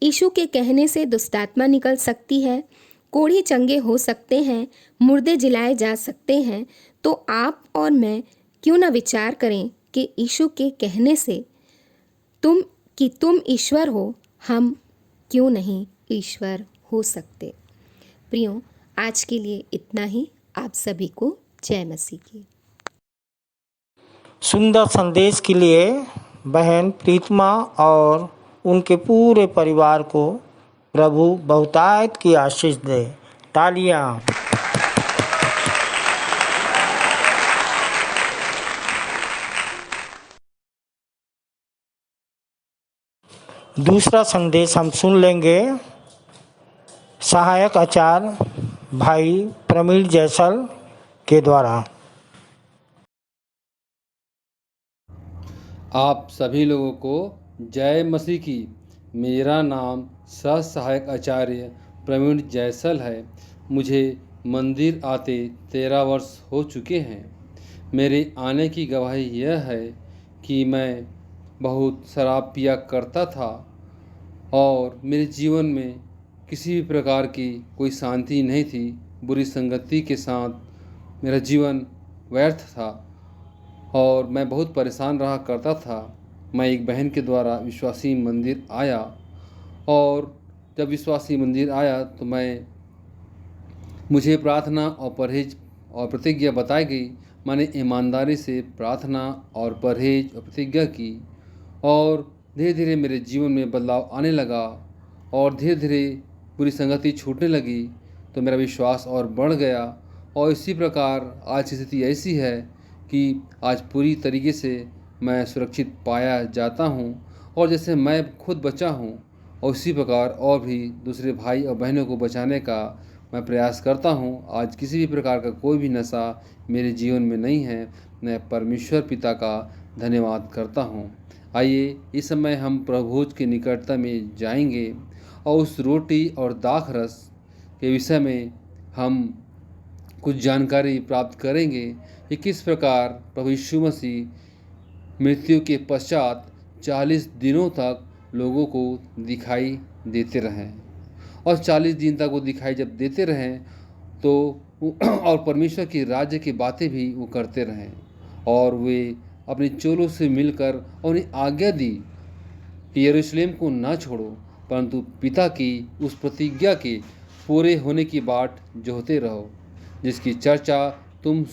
Speaker 8: यीशु के कहने से दुष्टात्मा निकल सकती है, कोढ़ी चंगे हो सकते हैं, मुर्दे जिलाए जा सकते हैं, तो आप और मैं क्यों ना विचार करें कि यीशु के कहने से तुम ईश्वर हो, हम क्यों नहीं ईश्वर हो सकते? प्रियो, आज के लिए इतना ही। आप सभी को जय मसीह की।
Speaker 1: सुंदर संदेश के लिए बहन प्रीतमा और उनके पूरे परिवार को प्रभु बहुतायत की आशीष दे। तालियां। दूसरा संदेश हम सुन लेंगे सहायक आचार्य भाई प्रमील जैसल के द्वारा।
Speaker 9: आप सभी लोगों को जय मसीह की। मेरा नाम सह सहायक आचार्य प्रवीण जैसल है। मुझे मंदिर आते 13 वर्ष हो चुके हैं। मेरे आने की गवाही यह है कि मैं बहुत शराब पिया करता था और मेरे जीवन में किसी भी प्रकार की कोई शांति नहीं थी। बुरी संगति के साथ मेरा जीवन व्यर्थ था और मैं बहुत परेशान रहा करता था। मैं एक बहन के द्वारा विश्वासी मंदिर आया और जब विश्वासी मंदिर आया तो मुझे प्रार्थना और परहेज और प्रतिज्ञा बताई गई। मैंने ईमानदारी से प्रार्थना और परहेज और प्रतिज्ञा की और धीरे धीरे मेरे जीवन में बदलाव आने लगा और धीरे धीरे बुरी संगति छूटने लगी तो मेरा विश्वास और बढ़ गया। और इसी प्रकार आज की स्थिति ऐसी है कि आज पूरी तरीके से मैं सुरक्षित पाया जाता हूँ और जैसे मैं खुद बचा हूँ और उसी प्रकार और भी दूसरे भाई और बहनों को बचाने का मैं प्रयास करता हूँ। आज किसी भी प्रकार का कोई भी नशा मेरे जीवन में नहीं है। मैं परमेश्वर पिता का धन्यवाद करता हूँ। आइए इस समय हम प्रभुभोज के निकटता में जाएंगे और उस रोटी और दाख रस के विषय में हम कुछ जानकारी प्राप्त करेंगे कि किस प्रकार प्रभु यीशु मसीह मृत्यु के पश्चात 40 दिनों तक लोगों को दिखाई देते रहें और 40 दिन तक वो दिखाई जब देते रहें तो और परमेश्वर के राज्य की बातें भी वो करते रहें और वे अपने चोलों से मिलकर और उन्हें आज्ञा दी कि यरूशलेम को न छोड़ो परंतु पिता की उस प्रतिज्ञा के पूरे होने की बाट जोहते रहो जिसकी चर्चा तुम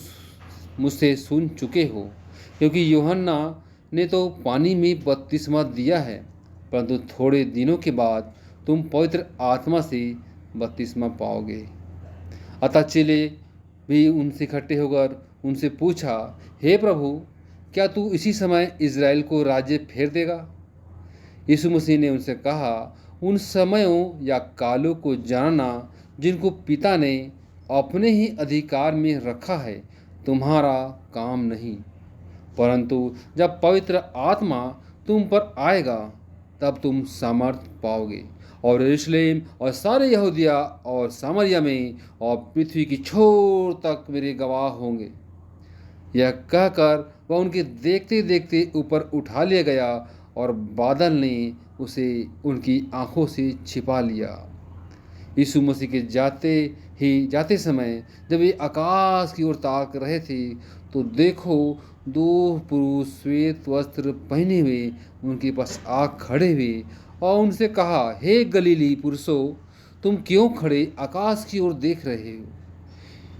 Speaker 9: मुझसे सुन चुके हो। क्योंकि यूहन्ना ने तो पानी में बपतिस्मा दिया है परंतु थोड़े दिनों के बाद तुम पवित्र आत्मा से बपतिस्मा पाओगे। अतः चेले भी उनसे इकट्ठे होकर उनसे पूछा, हे प्रभु, क्या तू इसी समय इज़राइल को राज्य फेर देगा? यीशु मसीह ने उनसे कहा, उन समयों या कालों को जानना जिनको पिता ने अपने ही अधिकार में रखा है तुम्हारा काम नहीं, परंतु जब पवित्र आत्मा तुम पर आएगा तब तुम सामर्थ पाओगे और यरूशलेम और सारे यहूदिया और सामरिया में और पृथ्वी की छोर तक मेरे गवाह होंगे। यह कहकर वह उनके देखते देखते ऊपर उठा लिया गया और बादल ने उसे उनकी आंखों से छिपा लिया। यीशु मसीह के जाते समय जब वे आकाश की ओर ताक रहे थे तो देखो, 2 पुरुष श्वेत वस्त्र पहने हुए उनके पास आ खड़े हुए और उनसे कहा, हे गलीली पुरुषों, तुम क्यों खड़े आकाश की ओर देख रहे हो?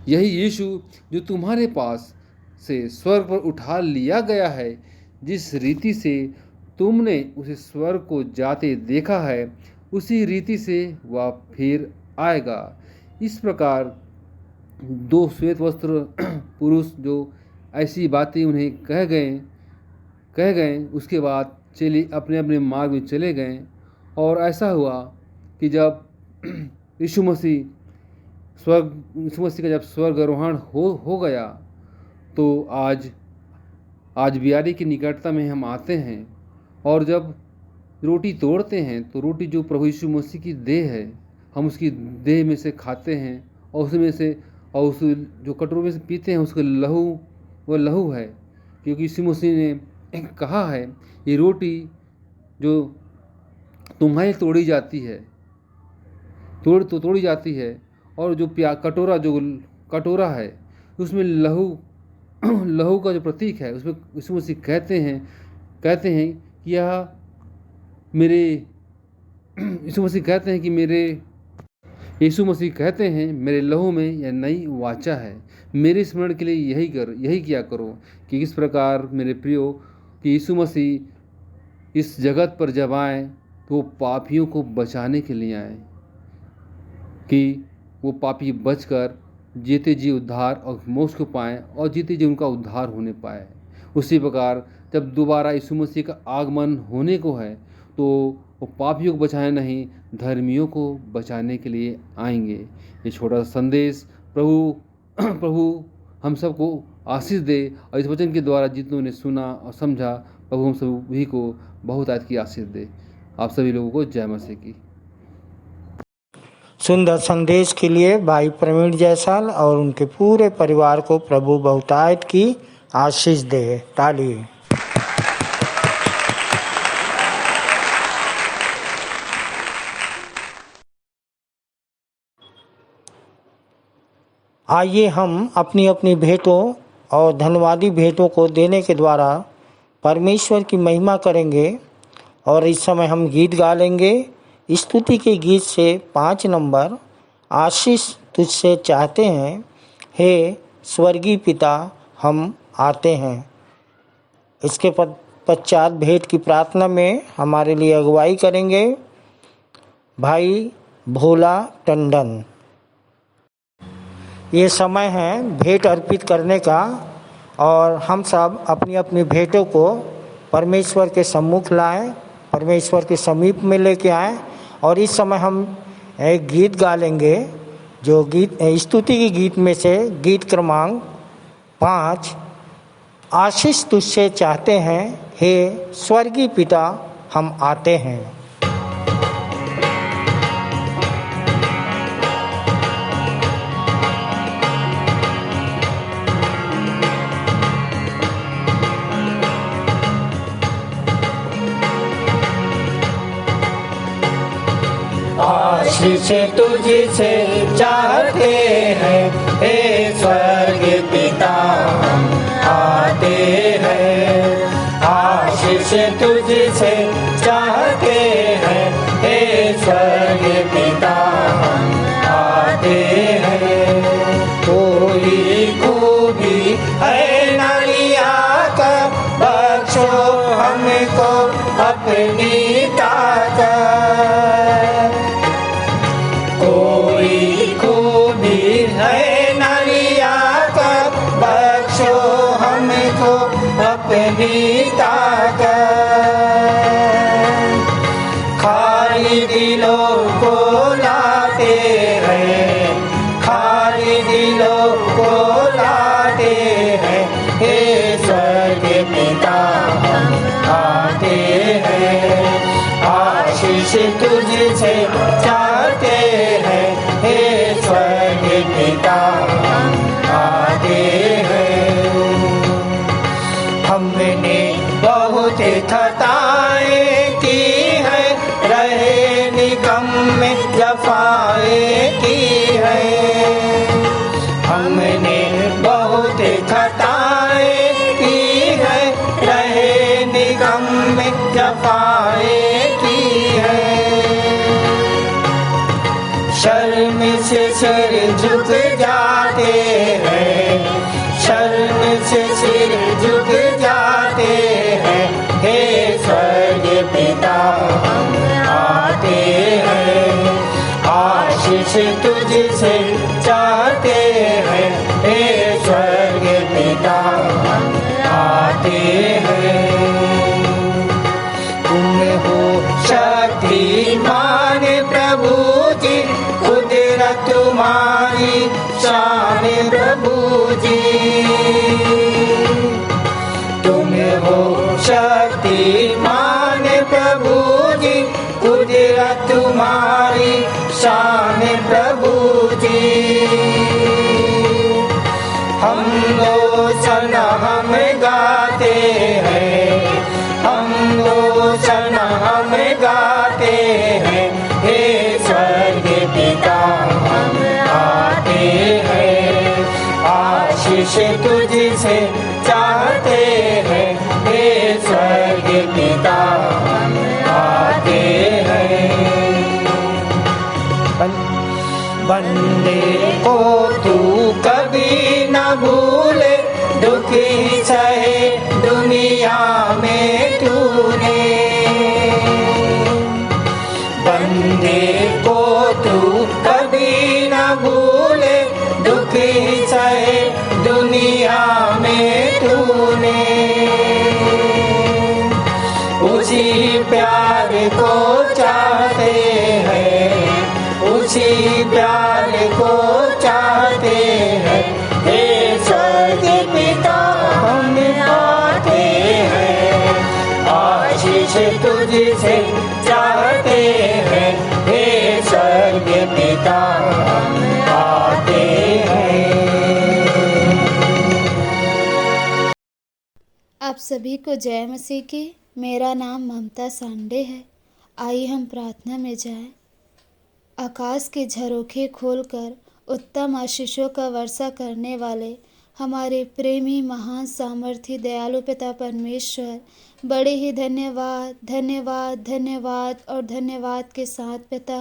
Speaker 9: यही यीशु जो तुम्हारे पास से स्वर्ग पर उठा लिया गया है, जिस रीति से तुमने उसे स्वर्ग को जाते देखा है उसी रीति से वह फिर आएगा। इस प्रकार 2 श्वेत वस्त्र पुरुष जो ऐसी बातें उन्हें कह गए उसके बाद चेले अपने अपने मार्ग में चले गए। और ऐसा हुआ कि जब यीशु मसीह का जब स्वर्गारोहण हो गया तो आज बियारी की निकटता में हम आते हैं और जब रोटी तोड़ते हैं तो रोटी जो प्रभु यीशु मसीह की देह है, हम उसकी देह में से खाते हैं और उसमें से और उस जो कटोरे में से पीते हैं उसका लहू वह लहू है। क्योंकि यीशु मसीह ने कहा है, ये रोटी जो तुम्हारी तोड़ी जाती है और जो कटोरा है उसमें लहू का जो प्रतीक है उसमें यीशु मसीह कहते हैं कि यह यीशु मसीह कहते हैं मेरे लहू में यह नई वाचा है। मेरे स्मरण के लिए यही किया करो। कि इस प्रकार मेरे प्रियो कि यीशु मसीह इस जगत पर जब आए तो वो पापियों को बचाने के लिए आए कि वो पापी बचकर जीते जी उद्धार और मोक्ष को पाएँ और जीते जी उनका उद्धार होने पाए। उसी प्रकार जब दोबारा यीशु मसीह का आगमन होने को है तो वो पापियों को बचाने नहीं, धर्मियों को बचाने के लिए आएंगे। ये छोटा सा संदेश प्रभु हम सबको आशीष दे और इस वचन के द्वारा जितनों ने सुना और समझा, प्रभु हम सभी को बहुत आज की आशीष दे। आप सभी लोगों को जय मसीह की।
Speaker 1: सुंदर संदेश के लिए भाई प्रवीण जायसवाल और उनके पूरे परिवार को प्रभु बहुतायत की आशीष दे। ताली। आइए हम अपनी अपनी भेंटों और धन्यवादी भेंटों को देने के द्वारा परमेश्वर की महिमा करेंगे। और इस समय हम गीत गा लेंगे। स्तुति के गीत से 5 नंबर, आशीष तुझसे चाहते हैं, हे स्वर्गीय पिता हम आते हैं। इसके पश्चात भेंट की प्रार्थना में हमारे लिए अगुवाई करेंगे भाई भोला टंडन। ये समय है भेंट अर्पित करने का और हम सब अपनी अपनी भेंटों को परमेश्वर के सम्मुख लाएं, परमेश्वर के समीप में लेके आएं। और इस समय हम एक गीत गा लेंगे जो गीत स्तुति के गीत में से गीत क्रमांक 5, आशीष तुझसे चाहते हैं हे स्वर्गीय पिता, हम आते हैं। आशीष तुझसे चाहते हैं, हे स्वर्गीय पिता, हम आते हैं। आशीष तुझसे चाहते हैं, हे स्वर्गीय पिता, हम आते हैं। कोई खूबी है नालिया का, बख्शो हमको अपनी ताकत। कोई खूबी है नालिया का, बख्शो हमको अपनी ताकत। खाली दिलों को लाते हैं, खाली दिलों को लाते हैं, हे स्वर्गीय पिता, हम आते हैं। आशीष तुझसे चाहते हैं, हे स्वर्गीय पिता, हम आते हैं। हमने बहुत खताएं की है, रहे निगम में जफाएं की है। हमने बहुत खताएं की है, रहे निगम में जफाएं की है। शर्म से सिर झुक जाते हैं, शर्म से सिर झुक जाते हैं, हे स्वर्गीय पिता, हम आते हैं। आशीष तुझसे चाहते हैं, हे स्वर्गीय पिता, हम आते हैं। तुम हो शक्तिमान प्रभु जी, कुदरत तुम्हारी शान प्रभु जी। तुम हो शक्तिमान प्रभु जी, कुदरत तुम्हारी शान प्रभु जी। हम रोशन हम गाते हैं, हम रोशन हम गाते हैं, हे स्वर्गीय पिता, हम आते हैं। आशीष तुझसे चाहते हैं, हे स्वर्गीय पिता, हम आते हैं। बंदे को तू कभी न भूले, दुखी सहे दुनिया में तूने। बंदे को तू कभी न भूले, दुखी सहे दुनिया में तूने। उसी प्यार को चाहते हैं, उसी प्यार को चाहते हैं, हे स्वर्गीय पिता, हम आते हैं। आशीष तुझसे चाहते हैं, हे स्वर्गीय पिता, हम आते हैं।
Speaker 10: आप सभी को जय मसीह की। मेरा नाम ममता सांडे है। आइए हम प्रार्थना में जाएं। आकाश के झरोखे खोलकर उत्तम आशीषों का वर्षा करने वाले हमारे प्रेमी, महान, सामर्थी, दयालु पिता परमेश्वर, बड़े ही धन्यवाद धन्यवाद धन्यवाद और धन्यवाद के साथ पिता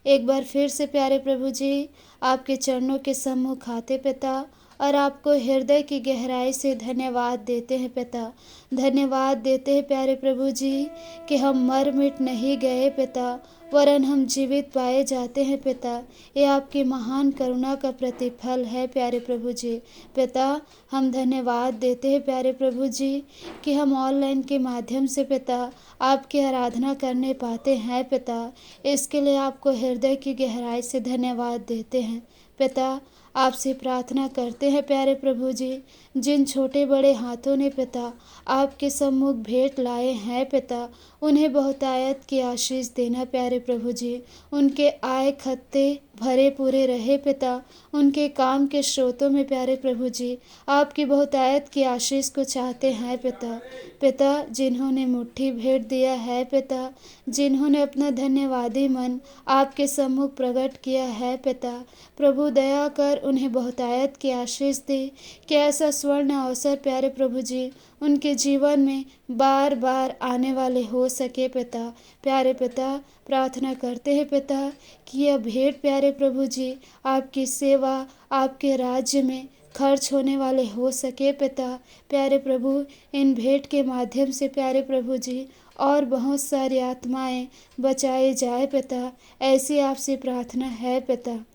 Speaker 10: एक बार फिर से प्यारे प्रभु जी आपके चरणों के सम्मुख आते पिता, और आपको हृदय की गहराई से धन्यवाद देते हैं पिता। धन्यवाद देते हैं प्यारे प्रभु जी कि हम मर मिट नहीं गए पिता, वरन हम जीवित पाए जाते हैं पिता। ये आपकी महान करुणा का प्रतिफल है प्यारे प्रभु जी। पिता हम धन्यवाद देते हैं प्यारे प्रभु जी कि हम ऑनलाइन के माध्यम से पिता आपकी आराधना करने पाते हैं पिता। इसके लिए आपको हृदय की गहराई से धन्यवाद देते हैं पिता। आपसे प्रार्थना करते हैं प्यारे प्रभु जी, जिन छोटे बड़े हाथों ने पिता आपके सम्मुख भेंट लाए हैं पिता, उन्हें बहुतायत की आशीष देना प्यारे प्रभु जी। उनके आय खत्ते भरे पूरे रहे पिता, उनके काम के स्रोतों में प्यारे प्रभु जी आपकी बहुतायत की आशीष को चाहते हैं पिता। पिता, जिन्होंने मुट्ठी भेंट दिया है पिता, जिन्होंने अपना धन्यवादी मन आपके सम्मुख प्रकट किया है पिता, प्रभु दया कर उन्हें बहुतायत की आशीष दे कि ऐसा स्वर्ण अवसर प्यारे प्रभु जी उनके जीवन में बार बार आने वाले हो सके पिता। प्यारे पिता, प्रार्थना करते हैं पिता कि यह भेंट प्यारे प्रभु जी आपकी सेवा आपके राज्य में खर्च होने वाले हो सके पिता। प्यारे प्रभु, इन भेंट के माध्यम से प्यारे प्रभु जी और बहुत सारी आत्माएं बचाई जाए पिता, ऐसी आपसे प्रार्थना है पिता।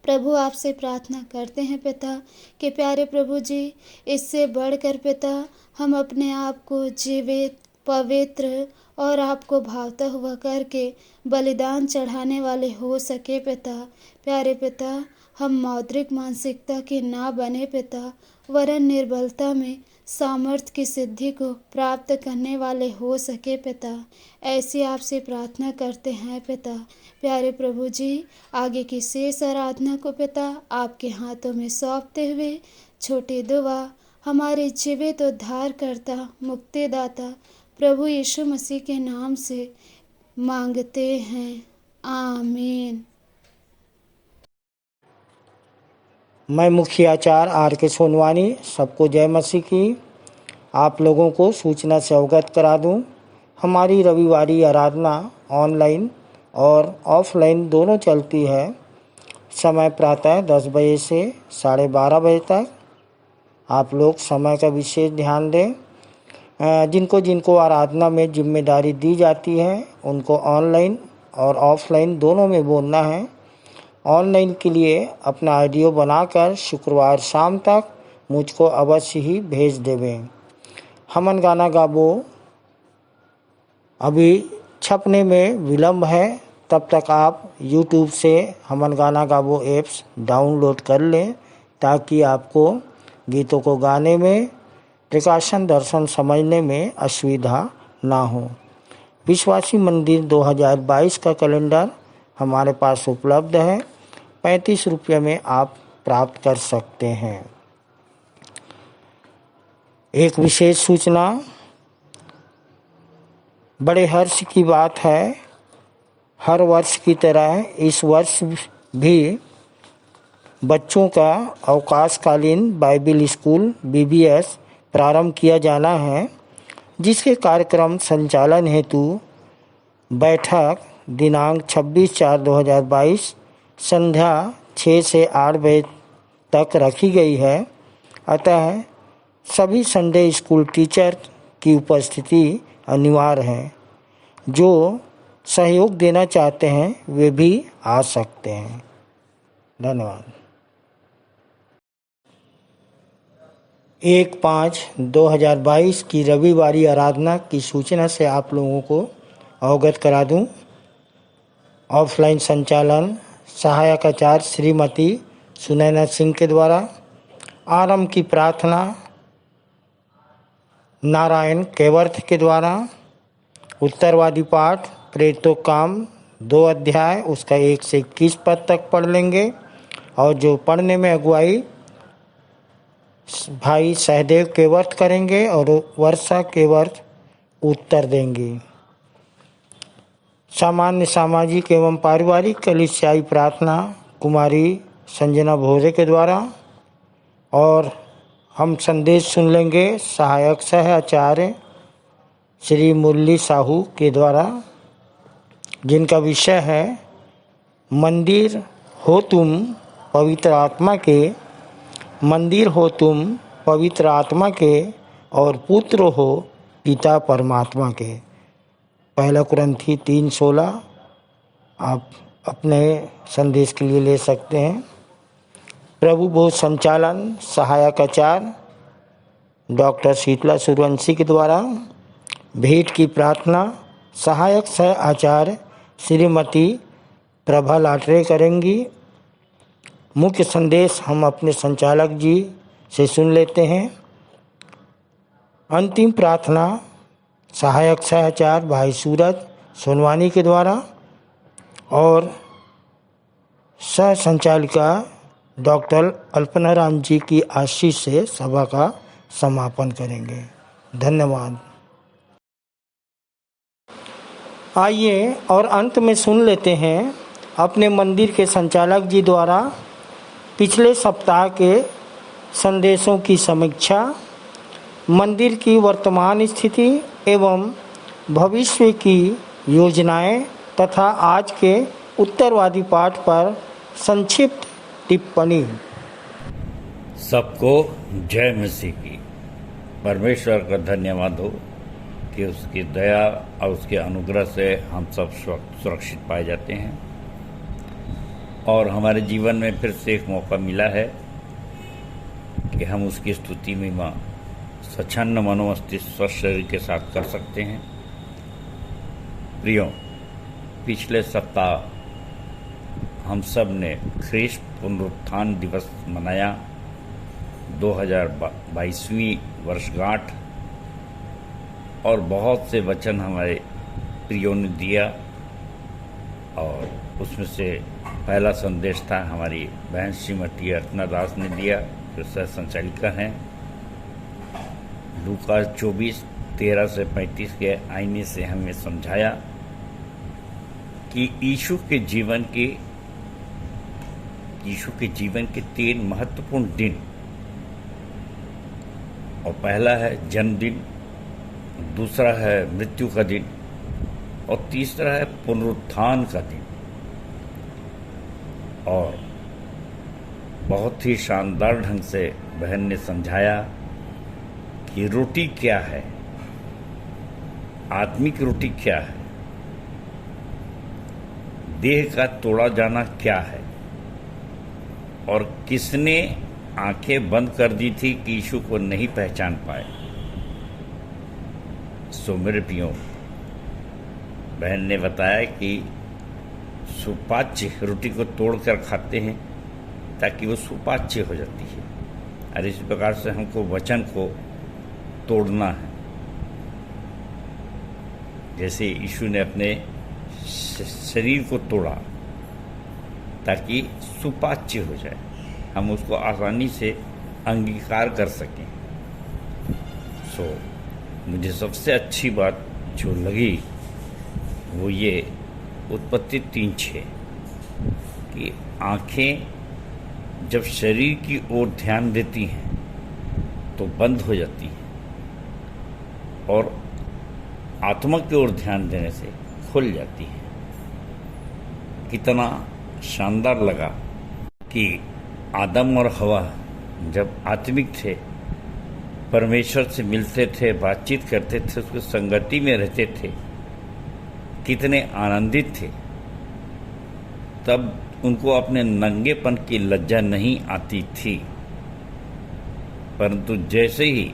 Speaker 10: प्रभु, आपसे प्रार्थना करते हैं पिता कि प्यारे प्रभु जी इससे बढ़कर पिता हम अपने आप को जीवित, पवित्र और आपको भावता हुआ करके बलिदान चढ़ाने वाले हो सके पिता। प्यारे पिता, हम मौद्रिक मानसिकता के ना बने पिता, वरन निर्बलता में सामर्थ्य की सिद्धि को प्राप्त करने वाले हो सके पिता, ऐसी आपसे प्रार्थना करते हैं पिता। प्यारे प्रभु जी, आगे की शेष आराधना को पिता आपके हाथों में सौंपते हुए छोटी दुआ हमारे जीवित उद्धारकर्ता मुक्तिदाता प्रभु यीशु मसीह के नाम से मांगते हैं, आमीन।
Speaker 1: मैं मुखियाचार्य R.K. सोनवानी सबको जय मसीह की। आप लोगों को सूचना से अवगत करा दूं, हमारी रविवारी आराधना ऑनलाइन और ऑफलाइन दोनों चलती है। समय प्रातः 10 बजे से 12:30 बजे तक। आप लोग समय का विशेष ध्यान दें। जिनको जिनको आराधना में जिम्मेदारी दी जाती है उनको ऑनलाइन और ऑफलाइन दोनों में बोलना है। ऑनलाइन के लिए अपना ऑडियो बनाकर शुक्रवार शाम तक मुझको अवश्य ही भेज देवें। हमन गाना गाबो अभी छपने में विलम्ब है, तब तक आप YouTube से हमन गाना गाबो ऐप्स डाउनलोड कर लें ताकि आपको गीतों को गाने में, प्रकाशन दर्शन समझने में असुविधा ना हो। विश्वासी मंदिर 2022 का कैलेंडर हमारे पास उपलब्ध है, 35 रुपये में आप प्राप्त कर सकते हैं। एक विशेष सूचना, बड़े हर्ष की बात है, हर वर्ष की तरह इस वर्ष भी बच्चों का अवकाशकालीन बाइबिल स्कूल BBS प्रारंभ किया जाना है, जिसके कार्यक्रम संचालन हेतु बैठक दिनांक 26/4/2022 संध्या 6 से 8 बजे तक रखी गई है। अतः सभी संडे स्कूल टीचर की उपस्थिति अनिवार्य है। जो सहयोग देना चाहते हैं वे भी आ सकते हैं। धन्यवाद। 1/5/2022 की रविवारी आराधना की सूचना से आप लोगों को अवगत करा दूं। ऑफलाइन संचालन सहायक आचार्य श्रीमती सुनैना सिंह के द्वारा। आरंभ की प्रार्थना नारायण केवर्थ के द्वारा। उत्तरवादी पाठ प्रेरितों काम 2 अध्याय उसका 1 से 21 पद तक पढ़ लेंगे और जो पढ़ने में अगुवाई भाई सहदेव केवर्थ करेंगे और वर्षा केवर्थ उत्तर देंगे। सामान्य सामाजिक एवं पारिवारिक कलीसियाई प्रार्थना कुमारी संजना भोरे के द्वारा। और हम संदेश सुन लेंगे सहायक सह आचार्य श्री मुरली साहू के द्वारा, जिनका विषय है मंदिर हो तुम पवित्र आत्मा के, मंदिर हो तुम पवित्र आत्मा के और पुत्र हो पिता परमात्मा के। 1 कुरिन्थी 3:16 आप अपने संदेश के लिए ले सकते हैं। प्रभु बोध संचालन सहायक आचार्य डॉक्टर शीतला सूर्यवंशी के द्वारा। भेंट की प्रार्थना सहायक सह आचार्य श्रीमती प्रभा लाटरे करेंगी। मुख्य संदेश हम अपने संचालक जी से सुन लेते हैं। अंतिम प्रार्थना सहायक सहचार भाई सूरज सोनवानी के द्वारा और सह संचालिका डॉक्टर अल्पना राम जी की आशीष से सभा का समापन करेंगे। धन्यवाद। आइए और अंत में सुन लेते हैं अपने मंदिर के संचालक जी द्वारा पिछले सप्ताह के संदेशों की समीक्षा, मंदिर की वर्तमान स्थिति एवं भविष्य की योजनाएं तथा आज के उत्तरवादी पाठ पर संक्षिप्त टिप्पणी।
Speaker 11: सबको जय मसीह की। परमेश्वर का धन्यवाद हो कि उसकी दया और उसके अनुग्रह से हम सब सुरक्षित पाए जाते हैं और हमारे जीवन में फिर से एक मौका मिला है कि हम उसकी स्तुति महिमा स्वच्छंद मनोमस्तिष्क स्वस्थ शरीर के साथ कर सकते हैं। प्रियो, पिछले सप्ताह हम सब ने ख्रीष्ट पुनरुत्थान दिवस मनाया, 2022वीं वर्षगांठ, और बहुत से वचन हमारे प्रियों ने दिया और उसमें से पहला संदेश था हमारी बहन श्रीमती अर्चना दास ने दिया, जो सह संचालिका हैं। लूका 24:13 से 35 के आईने से हमें समझाया कि यीशु के जीवन के 3 महत्वपूर्ण दिन, और पहला है जन्मदिन, दूसरा है मृत्यु का दिन और तीसरा है पुनरुत्थान का दिन। और बहुत ही शानदार ढंग से बहन ने समझाया कि रोटी क्या है, आत्मिक रोटी क्या है, देह का तोड़ा जाना क्या है, और किसने आंखें बंद कर दी थी कि यीशु को नहीं पहचान पाए। सो मेरे प्रियो, बहन ने बताया कि सुपाच्य रोटी को तोड़कर खाते हैं ताकि वो सुपाच्य हो जाती है, और इस प्रकार से हमको वचन को तोड़ना है। जैसे यीशु ने अपने शरीर को तोड़ा ताकि सुपाच्य हो जाए, हम उसको आसानी से अंगीकार कर सकें। सो मुझे सबसे अच्छी बात जो लगी वो ये उत्पत्ति 3:6 कि आँखें जब शरीर की ओर ध्यान देती हैं तो बंद हो जाती हैं और आत्मा की ओर ध्यान देने से खुल जाती हैं। कितना शानदार लगा कि आदम और हवा जब आत्मिक थे, परमेश्वर से मिलते थे, बातचीत करते थे, उसकी संगति में रहते थे, कितने आनंदित थे। तब उनको अपने नंगेपन की लज्जा नहीं आती थी, परंतु जैसे ही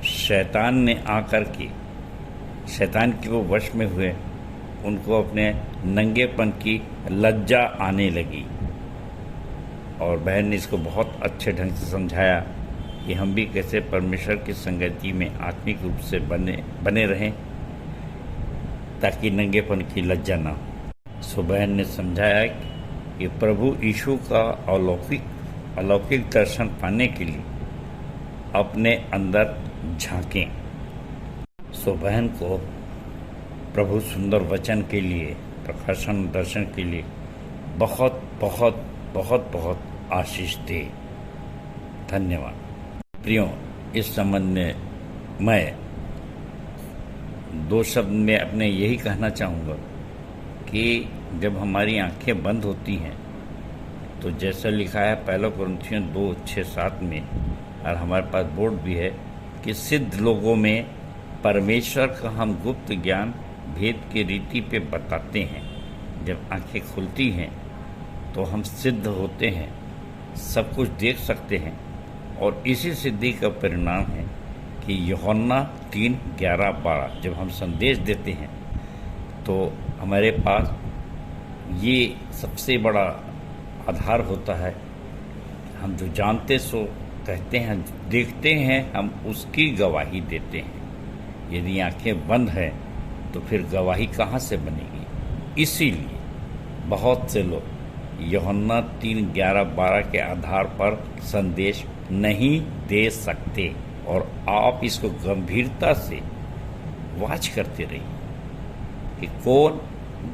Speaker 11: शैतान ने आकर के शैतान के वो वश में हुए, उनको अपने नंगेपन की लज्जा आने लगी। और बहन ने इसको बहुत अच्छे ढंग से समझाया कि हम भी कैसे परमेश्वर की संगति में आत्मिक रूप से बने रहें ताकि नंगेपन की लज्जा ना हो। सो बहन ने समझाया कि प्रभु यीशु का अलौकिक दर्शन पाने के लिए अपने अंदर झांकें। सो बहन को प्रभु सुंदर वचन के लिए, प्रकाशन दर्शन के लिए बहुत बहुत बहुत बहुत आशीष दे। धन्यवाद। प्रियो, इस संबंध में मैं 2 शब्द में अपने यही कहना चाहूँगा कि जब हमारी आंखें बंद होती हैं तो जैसा लिखा है 1 कुरिन्थियों 2:6-7 में, और हमारे पास बोर्ड भी है कि सिद्ध लोगों में परमेश्वर का हम गुप्त ज्ञान भेद की रीति पे बताते हैं। जब आंखें खुलती हैं तो हम सिद्ध होते हैं, सब कुछ देख सकते हैं, और इसी सिद्धि का परिणाम है कि यूहन्ना 3:11-12 जब हम संदेश देते हैं तो हमारे पास ये सबसे बड़ा आधार होता है। हम जो जानते सो कहते हैं देखते हैं हम उसकी गवाही देते हैं। यदि आंखें बंद हैं तो फिर गवाही कहाँ से बनेगी। इसीलिए बहुत से लोग यूहन्ना 3:11-12 के आधार पर संदेश नहीं दे सकते और आप इसको गंभीरता से वाच करते रहिए कि कौन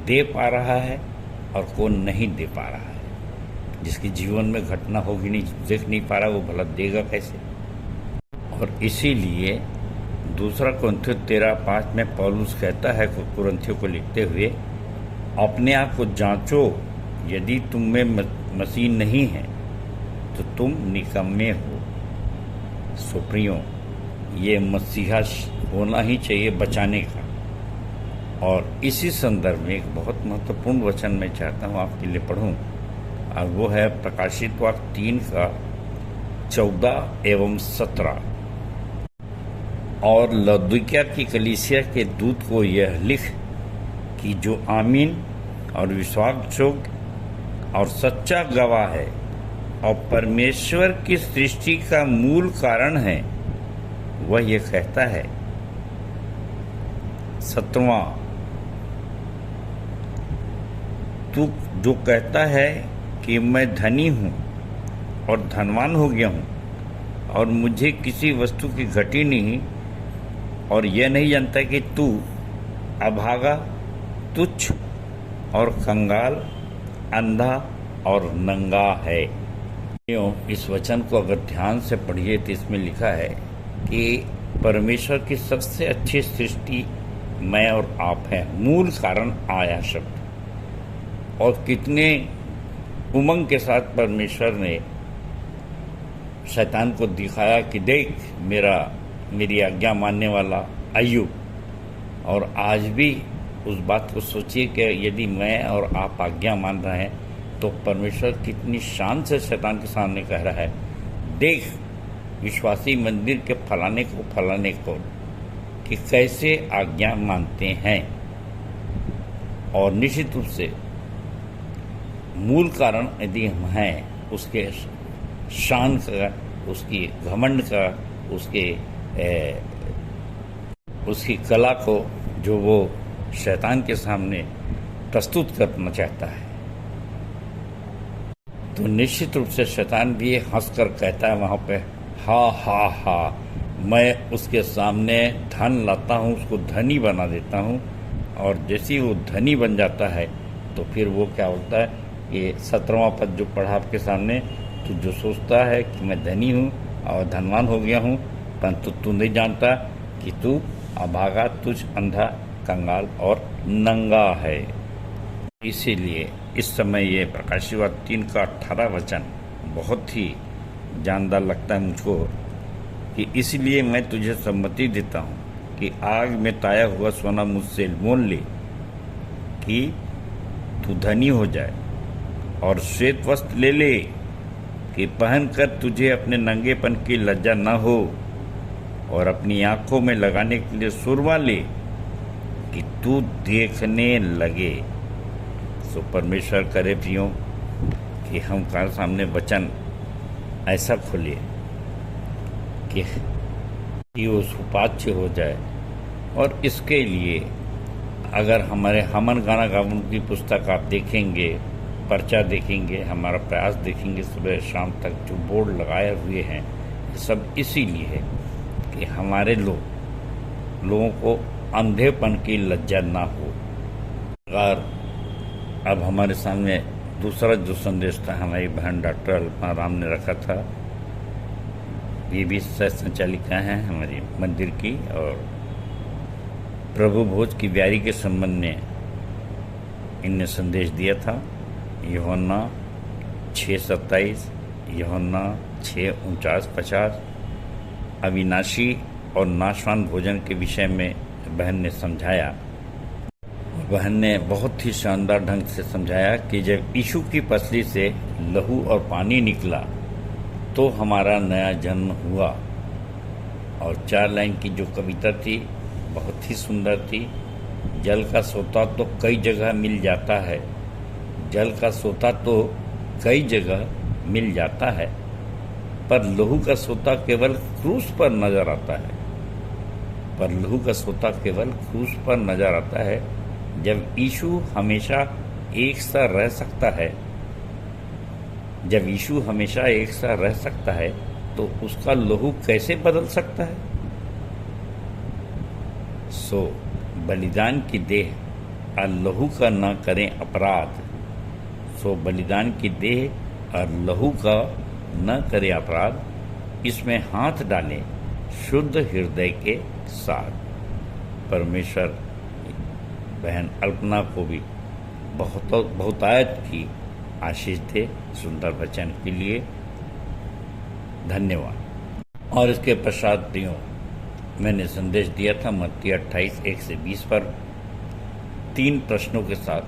Speaker 11: दे पा रहा है और कौन नहीं दे पा रहा है। जिसके जीवन में घटना होगी नहीं, देख नहीं पा रहा, वो भला देगा कैसे। और इसीलिए दूसरा कुरिन्थियों 13:5 में पौलुस कहता है कुरिन्थियों को लिखते हुए, अपने आप को जांचो, यदि तुम में मसीह नहीं है तो तुम निकम्मे हो। सुप्रियो, ये मसीहा होना ही चाहिए बचाने का। और इसी संदर्भ में एक बहुत महत्वपूर्ण वचन मैं चाहता हूँ आपके लिए पढ़ूँ, और वो है प्रकाशित वाक्य 3:14-17। और लौदीकिया की कलीसिया के दूत को यह लिख कि जो आमीन और विश्वासयोग्य और सच्चा गवाह है और परमेश्वर की सृष्टि का मूल कारण है, वह यह कहता है। 17वां, तू जो कहता है कि मैं धनी हूँ और धनवान हो गया हूँ और मुझे किसी वस्तु की घटी नहीं, और यह नहीं जानता कि तू अभागा, तुच्छ और कंगाल, अंधा और नंगा है। इस वचन को अगर ध्यान से पढ़िए तो इसमें लिखा है कि परमेश्वर की सबसे अच्छी सृष्टि मैं और आप हैं, मूल कारण आया शब्द। और कितने उमंग के साथ परमेश्वर ने शैतान को दिखाया कि देख मेरी आज्ञा मानने वाला अय्यूब। और आज भी उस बात को सोचिए कि यदि मैं और आप आज्ञा मान रहे हैं तो परमेश्वर कितनी शान से शैतान के सामने कह रहा है, देख विश्वासी मंदिर के फलाने को कि कैसे आज्ञा मानते हैं। और निश्चित रूप से मूल कारण यदि हम हैं उसके शान का, उसकी घमंड का, उसकी कला को जो वो शैतान के सामने प्रस्तुत करना चाहता है, तो निश्चित रूप से शैतान भी हंसकर कहता है वहाँ पे, हा हा हा, मैं उसके सामने धन लाता हूँ, उसको धनी बना देता हूँ। और जैसे ही वो धनी बन जाता है तो फिर वो क्या होता है, ये 17वां पद जो पढ़ा आपके सामने, तू जो सोचता है कि मैं धनी हूँ और धनवान हो गया हूँ, परंतु तू नहीं जानता कि तू अभागा, तुझ, अंधा, कंगाल और नंगा है। इसीलिए इस समय ये प्रकाशित वाक्य 3:18 वचन बहुत ही जानदार लगता है मुझको कि इसलिए मैं तुझे सम्मति देता हूँ कि आग में ताया हुआ सोना मुझसे मोल ले कि तू धनी हो जाए, और श्वेत वस्त्र ले ले कि पहनकर तुझे अपने नंगेपन की लज्जा न हो, और अपनी आंखों में लगाने के लिए सुरमा ले कि तू देखने लगे। सो परमेश्वर करे प्रियो कि हम का सामने वचन ऐसा खोले कि वो सुपाच्य हो जाए। और इसके लिए अगर हमारे हमन गाना गावन की पुस्तक आप देखेंगे, पर्चा देखेंगे, हमारा प्रयास देखेंगे, सुबह शाम तक जो बोर्ड लगाए हुए हैं, सब इसीलिए है कि हमारे लोगों को अंधेपन की लज्जा ना हो। अगर अब हमारे सामने दूसरा जो संदेश था हमारी बहन डॉक्टर अल्पना राम ने रखा था, ये भी सह संचालिका हैं हमारी मंदिर की, और प्रभु भोज की ब्यारी के संबंध में इनने संदेश दिया था। यूहन्ना 6:27, यूहन्ना 6:49-50 अविनाशी और नाशवान भोजन के विषय में बहन ने समझाया। बहन ने बहुत ही शानदार ढंग से समझाया कि जब यीशु की पसली से लहू और पानी निकला तो हमारा नया जन्म हुआ। और 4 लाइन की जो कविता थी बहुत ही सुंदर थी। जल का सोता तो कई जगह मिल जाता है, जल का सोता तो कई जगह मिल जाता है, पर लहू का सोता केवल क्रूस पर नजर आता है। पर लहू का सोता केवल क्रूस पर नजर आता है। जब यीशु हमेशा एक सा रह सकता है, जब यीशु हमेशा एक सा रह सकता है, तो उसका लहू कैसे बदल सकता है? सो बलिदान की देह और लहू का न करें अपराध। सो बलिदान की देह और लहू का न करें अपराध, इसमें हाथ डालें शुद्ध हृदय के साथ। परमेश्वर बहन अल्पना को भी बहुतायत की आशीष दे सुंदर वचन के लिए। धन्यवाद। और इसके पश्चात दियों मैंने संदेश दिया था मत्ती 28:1-20 पर 3 प्रश्नों के साथ।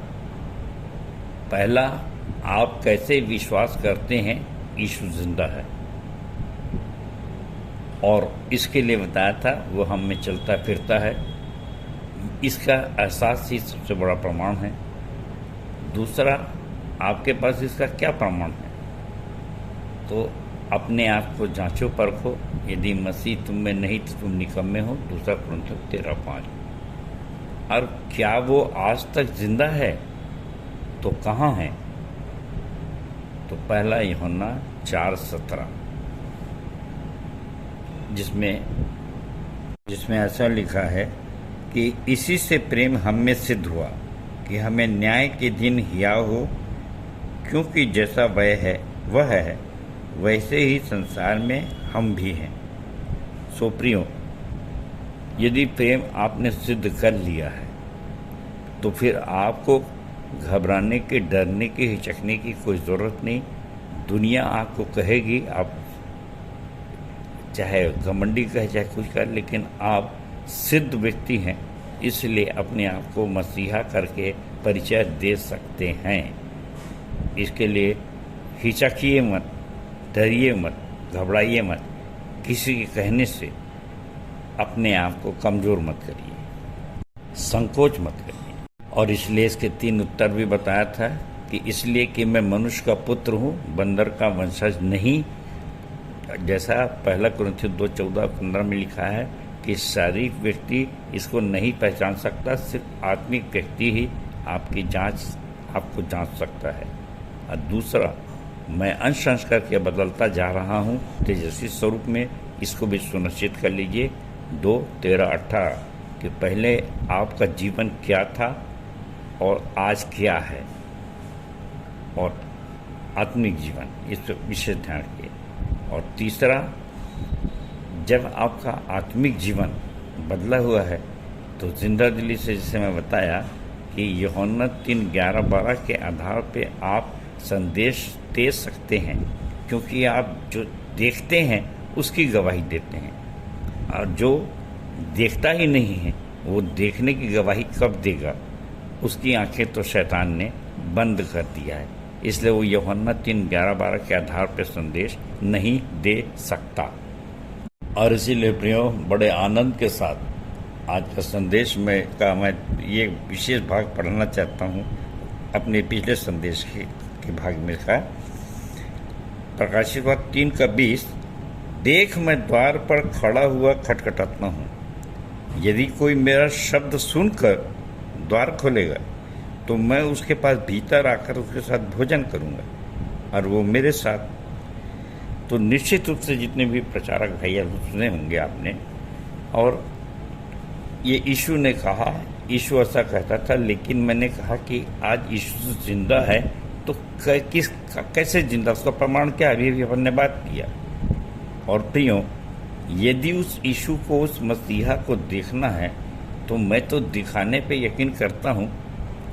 Speaker 11: पहला, आप कैसे विश्वास करते हैं यीशु जिंदा है? और इसके लिए बताया था वो हम में चलता फिरता है, इसका एहसास ही सबसे बड़ा प्रमाण है। दूसरा, आपके पास इसका क्या प्रमाण है? तो अपने आप को जांचो परखो, यदि मसीह तुम में नहीं तो तुम निकम्मे हो। 2 कुरिन्थियों 13:5। और क्या वो आज तक जिंदा है? तो कहाँ है? तो पहला यूहन्ना 4:17, जिसमें ऐसा लिखा है कि इसी से प्रेम हम में सिद्ध हुआ कि हमें न्याय के दिन हियाव हो, क्योंकि जैसा वह है वैसे ही संसार में हम भी हैं। सो प्रियो, यदि प्रेम आपने सिद्ध कर लिया है तो फिर आपको घबराने के, डरने के, हिचकने की कोई ज़रूरत नहीं। दुनिया आपको कहेगी, आप चाहे घमंडी कहे चाहे कुछ कहे, लेकिन आप सिद्ध व्यक्ति हैं, इसलिए अपने आप को मसीहा करके परिचय दे सकते हैं। इसके लिए हिचकिए मत, डरिए मत, घबराइए मत, किसी के कहने से अपने आप को कमज़ोर मत करिए, संकोच मत करिए। और इसलिए इसके 3 उत्तर भी बताया था कि इसलिए कि मैं मनुष्य का पुत्र हूँ, बंदर का वंशज नहीं। जैसा 1 कुरिन्थियों 2:14-15 में लिखा है कि शारीरिक व्यक्ति इसको नहीं पहचान सकता, सिर्फ आत्मिक व्यक्ति ही आपको जांच सकता है। और दूसरा, मैं अंश अंश करके बदलता जा रहा हूँ तेजस्वी स्वरूप में, इसको भी सुनिश्चित कर लीजिए। 2:13-18 कि पहले आपका जीवन क्या था और आज क्या है, और आत्मिक जीवन, इस पर विशेष ध्यान रखिए। और तीसरा, जब आपका आत्मिक जीवन बदला हुआ है तो जिंदा दिली से, जैसे मैं बताया कि यूहन्ना 3:11-12 के आधार पे आप संदेश दे सकते हैं, क्योंकि आप जो देखते हैं उसकी गवाही देते हैं, और जो देखता ही नहीं है वो देखने की गवाही कब देगा? उसकी आंखें तो शैतान ने बंद कर दिया है, इसलिए वो यूहन्ना 3:11-12 के आधार पर संदेश नहीं दे सकता। और इसीलिए प्रियो, बड़े आनंद के साथ आज का संदेश मैं ये विशेष भाग पढ़ना चाहता हूँ। अपने पिछले संदेश के भाग में का प्रकाशित वाक्य 3:20, देख मैं द्वार पर खड़ा हुआ खटखटाता हूँ, यदि कोई मेरा शब्द सुनकर द्वार खोलेगा तो मैं उसके पास भीतर आकर उसके साथ भोजन करूँगा और वो मेरे साथ। तो निश्चित रूप से जितने भी प्रचारक भैया सुने होंगे आपने, और ये यीशु ने कहा, यीशु ऐसा कहता था, लेकिन मैंने कहा कि आज यीशु जिंदा है तो कैसे जिंदा, उसका प्रमाण क्या? अभी अपन ने बात किया। और प्रियो, यदि उस यीशु को, उस मसीहा को देखना है तो मैं तो दिखाने पे यकीन करता हूँ,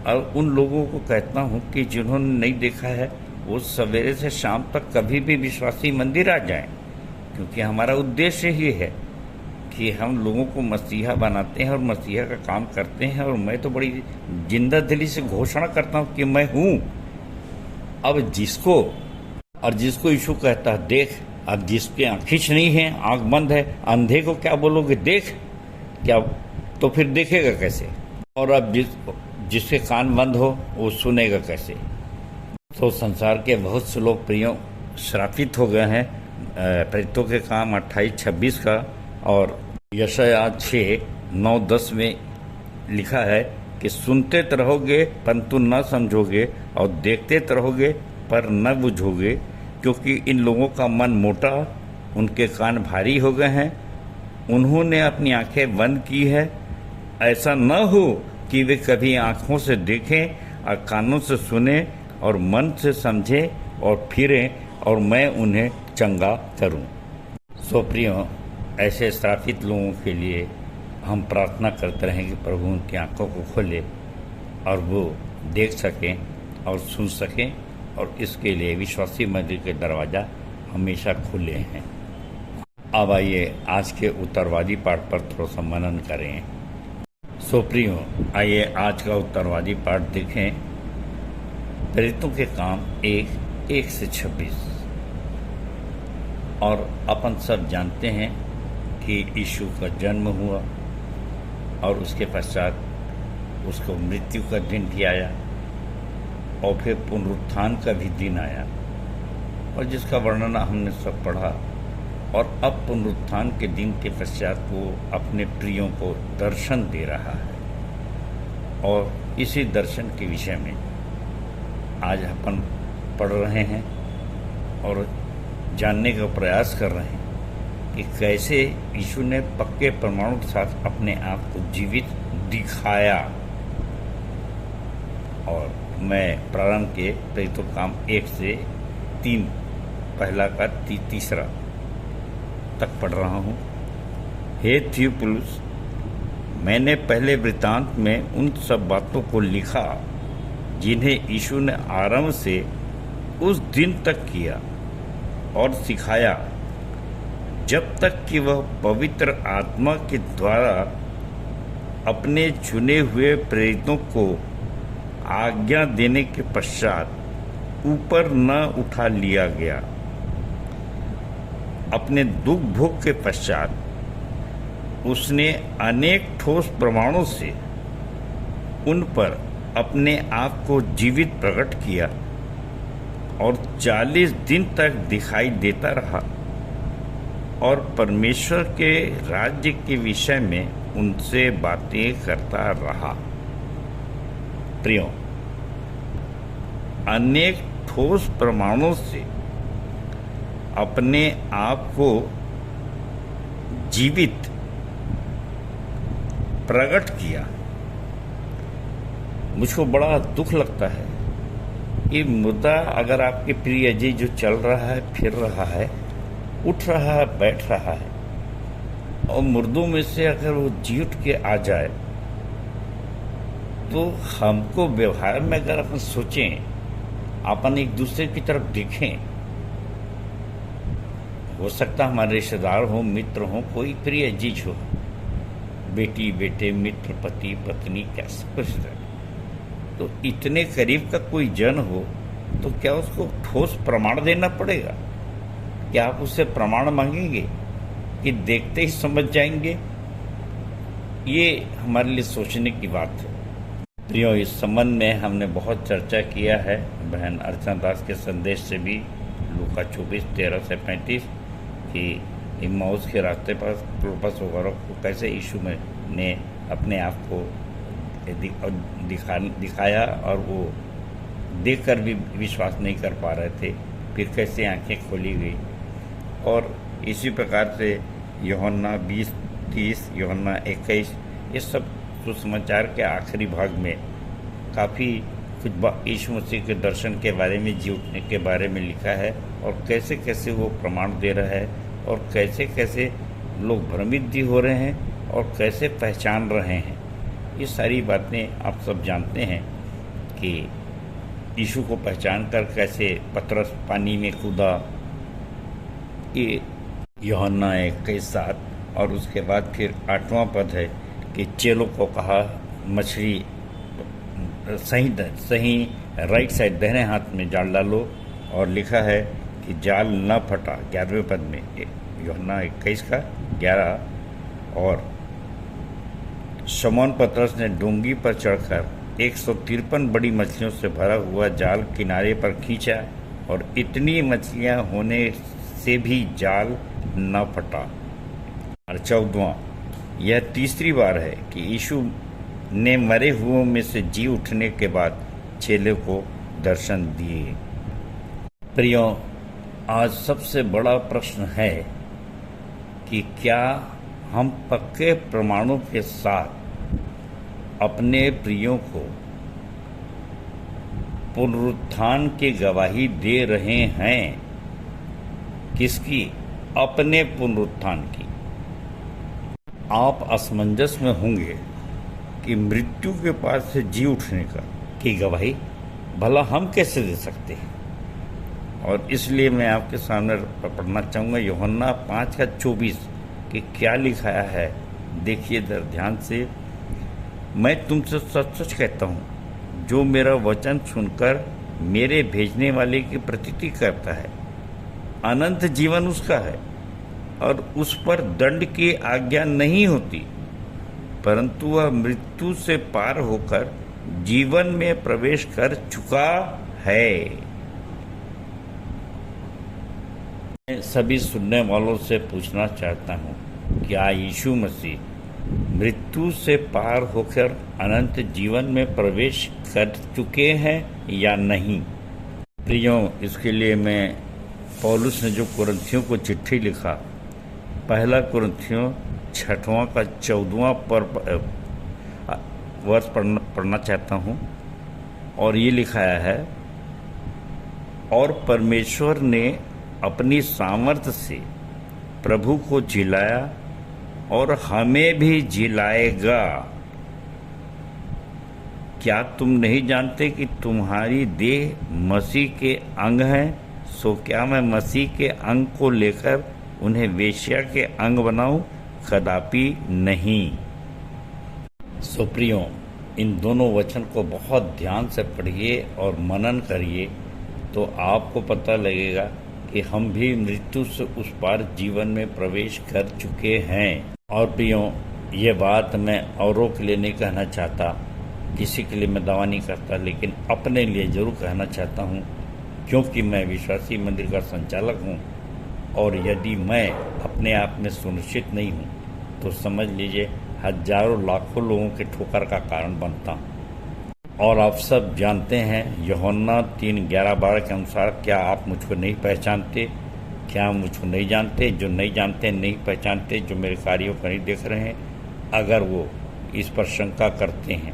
Speaker 11: और उन लोगों को कहता हूँ कि जिन्होंने नहीं देखा है वो सवेरे से शाम तक कभी भी विश्वासी मंदिर आ जाएं, क्योंकि हमारा उद्देश्य ही है कि हम लोगों को मसीहा बनाते हैं और मसीहा का काम करते हैं। और मैं तो बड़ी जिंदा दिली से घोषणा करता हूँ कि मैं हूँ। अब जिसको यीशु कहता है देख, अब जिसके आँखिच नहीं है, आँख बंद है, अंधे को क्या बोलोगे देख, क्या? तो फिर देखेगा कैसे? और अब जिसके कान बंद हो वो सुनेगा कैसे? तो संसार के बहुत से लोग प्रियो श्रापित हो गए हैं प्रेरितों के काम 28-26 का और यशायाह 6-9-10 में लिखा है कि सुनते तो रहोगे परंतु न समझोगे और देखते तो रहोगे पर न बुझोगे, क्योंकि इन लोगों का मन मोटा, उनके कान भारी हो गए हैं, उन्होंने अपनी आंखें बंद की है। ऐसा न हो कि वे कभी आँखों से देखें और कानों से सुने और मन से समझें और फिरें और मैं उन्हें चंगा करूं। सो प्रियो, ऐसे श्रापित लोगों के लिए हम प्रार्थना करते रहें कि प्रभु उनकी आंखों को खोले और वो देख सकें और सुन सकें, और इसके लिए विश्वासी मंदिर के दरवाज़ा हमेशा खुले हैं। अब आइए आज के उत्तरवादी पाठ पर थोड़ा सा मनन करें। सो प्रियो, आइए आज का उत्तरवादी पाठ देखें। प्रेरितों के काम 1-1-26। और अपन सब जानते हैं कि यीशु का जन्म हुआ और उसके पश्चात उसको मृत्यु का दिन भी आया और फिर पुनरुत्थान का भी दिन आया, और जिसका वर्णन हमने सब पढ़ा। और अब पुनरुत्थान के दिन के पश्चात वो अपने प्रियों को दर्शन दे रहा है, और इसी दर्शन के विषय में आज अपन पढ़ रहे हैं और जानने का प्रयास कर रहे हैं कि कैसे यीशु ने पक्के प्रमाणों के साथ अपने आप को जीवित दिखाया। और मैं प्रारंभ के प्रेरितों काम 1-3 पहला का तीसरा तक पढ़ रहा हूँ। हे थियोफिलुस, मैंने पहले वृत्तांत में उन सब बातों को लिखा जिन्हें यीशु ने आरंभ से उस दिन तक किया और सिखाया, जब तक कि वह पवित्र आत्मा के द्वारा अपने चुने हुए प्रेरितों को आज्ञा देने के पश्चात ऊपर न उठा लिया गया। अपने दुख भोग के पश्चात उसने अनेक ठोस प्रमाणों से उन पर अपने आप को जीवित प्रकट किया और 40 दिन तक दिखाई देता रहा और परमेश्वर के राज्य के विषय में उनसे बातें करता रहा। प्रियो, अनेक ठोस प्रमाणों से अपने आप को जीवित प्रकट किया। मुझको बड़ा दुख लगता है ये मुद्दा, अगर आपके प्रिय जी जो चल रहा है, फिर रहा है, उठ रहा है, बैठ रहा है, और मुर्दों में से अगर वो जी उठ के आ जाए, तो हमको व्यवहार में अगर अपन सोचें, अपन एक दूसरे की तरफ देखें, हो सकता हमारे रिश्तेदार हो, मित्र हो, कोई प्रिय चीज हो, बेटी बेटे, मित्र, पति पत्नी, क्या सब कुछ है, तो इतने करीब का कोई जन हो तो क्या उसको ठोस प्रमाण देना पड़ेगा? क्या आप उससे प्रमाण मांगेंगे कि देखते ही समझ जाएंगे? ये हमारे लिए सोचने की बात है। प्रियो, इस संबंध में हमने बहुत चर्चा किया है बहन अर्चना दास के संदेश से भी, लूका 24:13-35, कि इम्माउस के रास्ते पर क्लोपस वगैरह को कैसे यीशु ने अपने आप को दिखाया और वो देखकर भी विश्वास नहीं कर पा रहे थे, फिर कैसे आंखें खोली गई। और इसी प्रकार से यूहन्ना 20:30, यूहन्ना 21, ये सब सुसमाचार के आखिरी भाग में काफ़ी कुछ यीशु मसीह के दर्शन के बारे में, जी उठने के बारे में लिखा है, और कैसे कैसे वो प्रमाण दे रहा है, और कैसे कैसे लोग भ्रमित भी हो रहे हैं और कैसे पहचान रहे हैं। ये सारी बातें आप सब जानते हैं कि यीशु को पहचान कर कैसे पतरस पानी में कूदा, ये यूहन्ना 21:7, और उसके बाद फिर 8वां पद है कि चेलों को कहा मछली सही राइट साइड दाहिने हाथ में जाल डालो, और लिखा है कि जाल न फटा 11वें पद में, यूहन्ना 21:11। और शमौन पतरस ने डोंगी पर चढ़कर 153 बड़ी मछलियों से भरा हुआ जाल किनारे पर खींचा, और इतनी मछलियां होने से भी जाल न फटा। और 14वां, यह तीसरी बार है कि यीशु ने मरे हुओं में से जी उठने के बाद चेले को दर्शन दिए। प्रियो, आज सबसे बड़ा प्रश्न है कि क्या हम पक्के प्रमाणों के साथ अपने प्रियों को पुनरुत्थान की गवाही दे रहे हैं? किसकी? अपने पुनरुत्थान की। आप असमंजस में होंगे कि मृत्यु के पास से जी उठने की गवाही भला हम कैसे दे सकते हैं? और इसलिए मैं आपके सामने पढ़ना चाहूँगा यूहन्ना 5:24 कि क्या लिखाया है। देखिए जरा ध्यान से। मैं तुमसे सच सच कहता हूँ, जो मेरा वचन सुनकर मेरे भेजने वाले की प्रतीति करता है, अनंत जीवन उसका है और उस पर दंड की आज्ञा नहीं होती, परंतु वह मृत्यु से पार होकर जीवन में प्रवेश कर चुका है। मैं सभी सुनने वालों से पूछना चाहता हूँ, क्या यीशु मसीह मृत्यु से पार होकर अनंत जीवन में प्रवेश कर चुके हैं या नहीं? प्रियो, इसके लिए मैं पौलुस ने जो कुरिन्थियों को चिट्ठी लिखा, पहला कुरिन्थियों 6:14 वर्ष पढ़ना चाहता हूँ। और ये लिखाया है, और परमेश्वर ने अपनी सामर्थ्य से प्रभु को जिलाया और हमें भी जिलाएगा। क्या तुम नहीं जानते कि तुम्हारी देह मसीह के अंग है? सो क्या मैं मसीह के अंग को लेकर उन्हें वेश्या के अंग बनाऊं? कदापि नहीं। सो प्रियो, इन दोनों वचन को बहुत ध्यान से पढ़िए और मनन करिए, तो आपको पता लगेगा कि हम भी मृत्यु से उस पार जीवन में प्रवेश कर चुके हैं। और प्रियो, ये बात मैं औरों के लिए नहीं कहना चाहता, किसी के लिए मैं दावा नहीं करता, लेकिन अपने लिए जरूर कहना चाहता हूँ, क्योंकि मैं विश्वासी मंदिर का संचालक हूँ। और यदि मैं अपने आप में सुनिश्चित नहीं हूँ तो समझ लीजिए हजारों लाखों लोगों के ठोकर का कारण बनता हूँ। और आप सब जानते हैं यूहन्ना 3:11-12 के अनुसार, क्या आप मुझको नहीं पहचानते? क्या मुझको नहीं जानते? जो नहीं जानते नहीं पहचानते, जो मेरे कार्यों को नहीं देख रहे हैं, अगर वो इस पर शंका करते हैं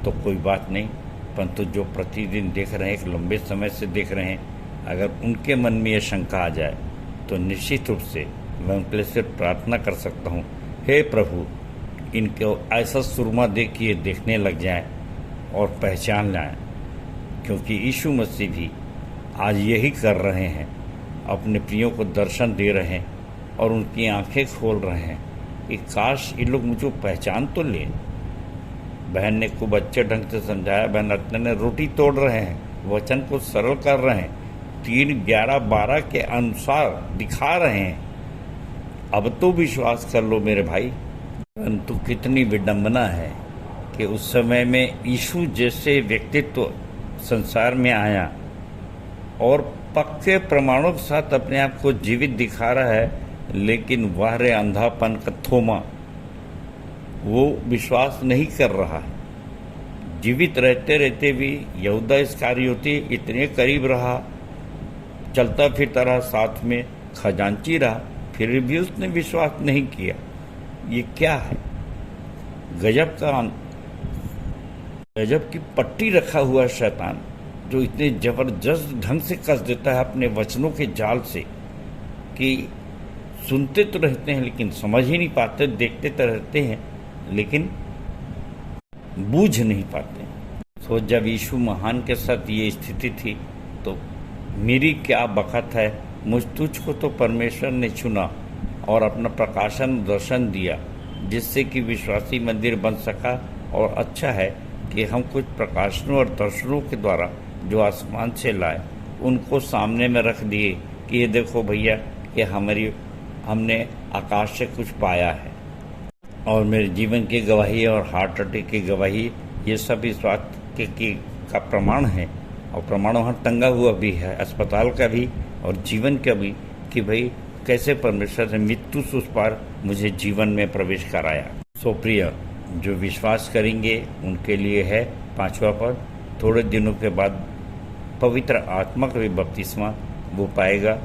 Speaker 11: तो कोई बात नहीं, परंतु जो प्रतिदिन देख रहे हैं, एक लंबे समय से देख रहे हैं, अगर उनके मन में ये शंका आ जाए तो निश्चित रूप से मैं उनके लिए सिर्फ प्रार्थना कर सकता हूँ, हे प्रभु, इनको ऐसा सुरमा दे कि ये देखने लग जाएं और पहचान लाएं, क्योंकि यीशु मसीह भी आज यही कर रहे हैं, अपने प्रियों को दर्शन दे रहे हैं और उनकी आंखें खोल रहे हैं कि काश ये लोग मुझे पहचान तो ले। बहन ने खूब अच्छे ढंग से समझाया, बहन रत्न ने रोटी तोड़ रहे हैं, वचन को सरल कर रहे हैं, 3:11-12 के अनुसार दिखा रहे हैं। अब तो विश्वास कर लो मेरे भाई। परंतु कितनी विडंबना है कि उस समय में यीशु जैसे व्यक्तित्व संसार में आया और पक्के प्रमाणों के साथ अपने आप को जीवित दिखा रहा है, लेकिन वह रे अंधापन का थोमा वो विश्वास नहीं कर रहा है। जीवित रहते रहते भी यहूदा इस्करियोती इतने करीब रहा, चलता फिरता रहा, साथ में खजांची रहा, फिर भी उसने विश्वास नहीं किया। ये क्या है? गजब की पट्टी रखा हुआ शैतान, जो इतने जबरदस्त ढंग से कस देता है अपने वचनों के जाल से कि सुनते तो रहते हैं लेकिन समझ ही नहीं पाते, देखते तो रहते हैं लेकिन बूझ नहीं पाते। तो जब यीशु महान के साथ ये स्थिति थी तो मेरी क्या बखत है? मुझ तुझको तो परमेश्वर ने चुना और अपना प्रकाशन दर्शन दिया, जिससे कि विश्वासी मंदिर बन सका। और अच्छा है कि हम कुछ प्रकाशनों और दर्शनों के द्वारा जो आसमान से लाए उनको सामने में रख दिए कि ये देखो भैया कि हमने आकाश से कुछ पाया है। और मेरे जीवन की गवाही और हार्ट अटैक की गवाही, ये सब इस बात का प्रमाण है। और प्रमाण वहाँ टंगा हुआ भी है, अस्पताल का भी और जीवन का भी, कि भाई कैसे परमेश्वर ने मृत्यु से उस पार मुझे जीवन में प्रवेश कराया। सो प्रिय, जो विश्वास करेंगे उनके लिए है 5वां पद, थोड़े दिनों के बाद पवित्र आत्मा का भी बपतिस्मा वो पाएगा।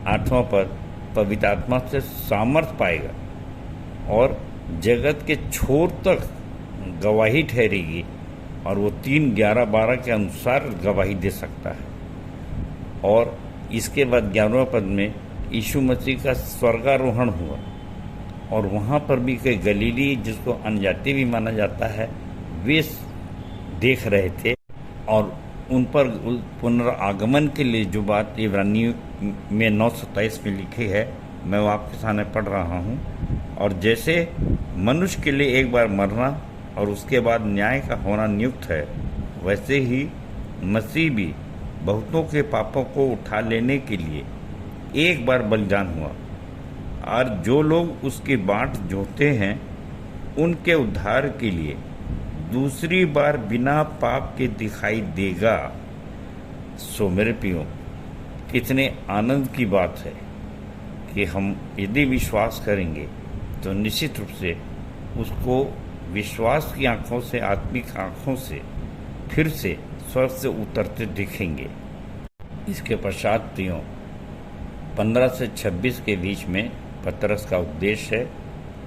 Speaker 11: 8वां पद, पवित्र आत्मा से सामर्थ पाएगा और जगत के छोर तक गवाही ठहरेगी और वो 3:11-12 के अनुसार गवाही दे सकता है। और इसके बाद 11वें पद में यीशु मसीह का स्वर्गारोहण हुआ और वहाँ पर भी कई गलीली, जिसको अन्यजाति भी माना जाता है, वे देख रहे थे और उन पर पुनरागमन के लिए जो बात इब्रानी में 9:27 में लिखी है, मैं वो आपके सामने पढ़ रहा हूँ। और जैसे मनुष्य के लिए एक बार मरना और उसके बाद न्याय का होना नियुक्त है, वैसे ही मसीह भी बहुतों के पापों को उठा लेने के लिए एक बार बलिदान हुआ और जो लोग उसकी बाट जोहते हैं उनके उद्धार के लिए दूसरी बार बिना पाप के दिखाई देगा। सो मेरे प्रियो, कितने आनंद की बात है कि हम यदि विश्वास करेंगे तो निश्चित रूप से उसको विश्वास की आंखों से, आत्मिक आंखों से फिर से स्वर्ग से उतरते दिखेंगे। इसके पश्चात प्रियो 15 से 26 के बीच में पतरस का उपदेश है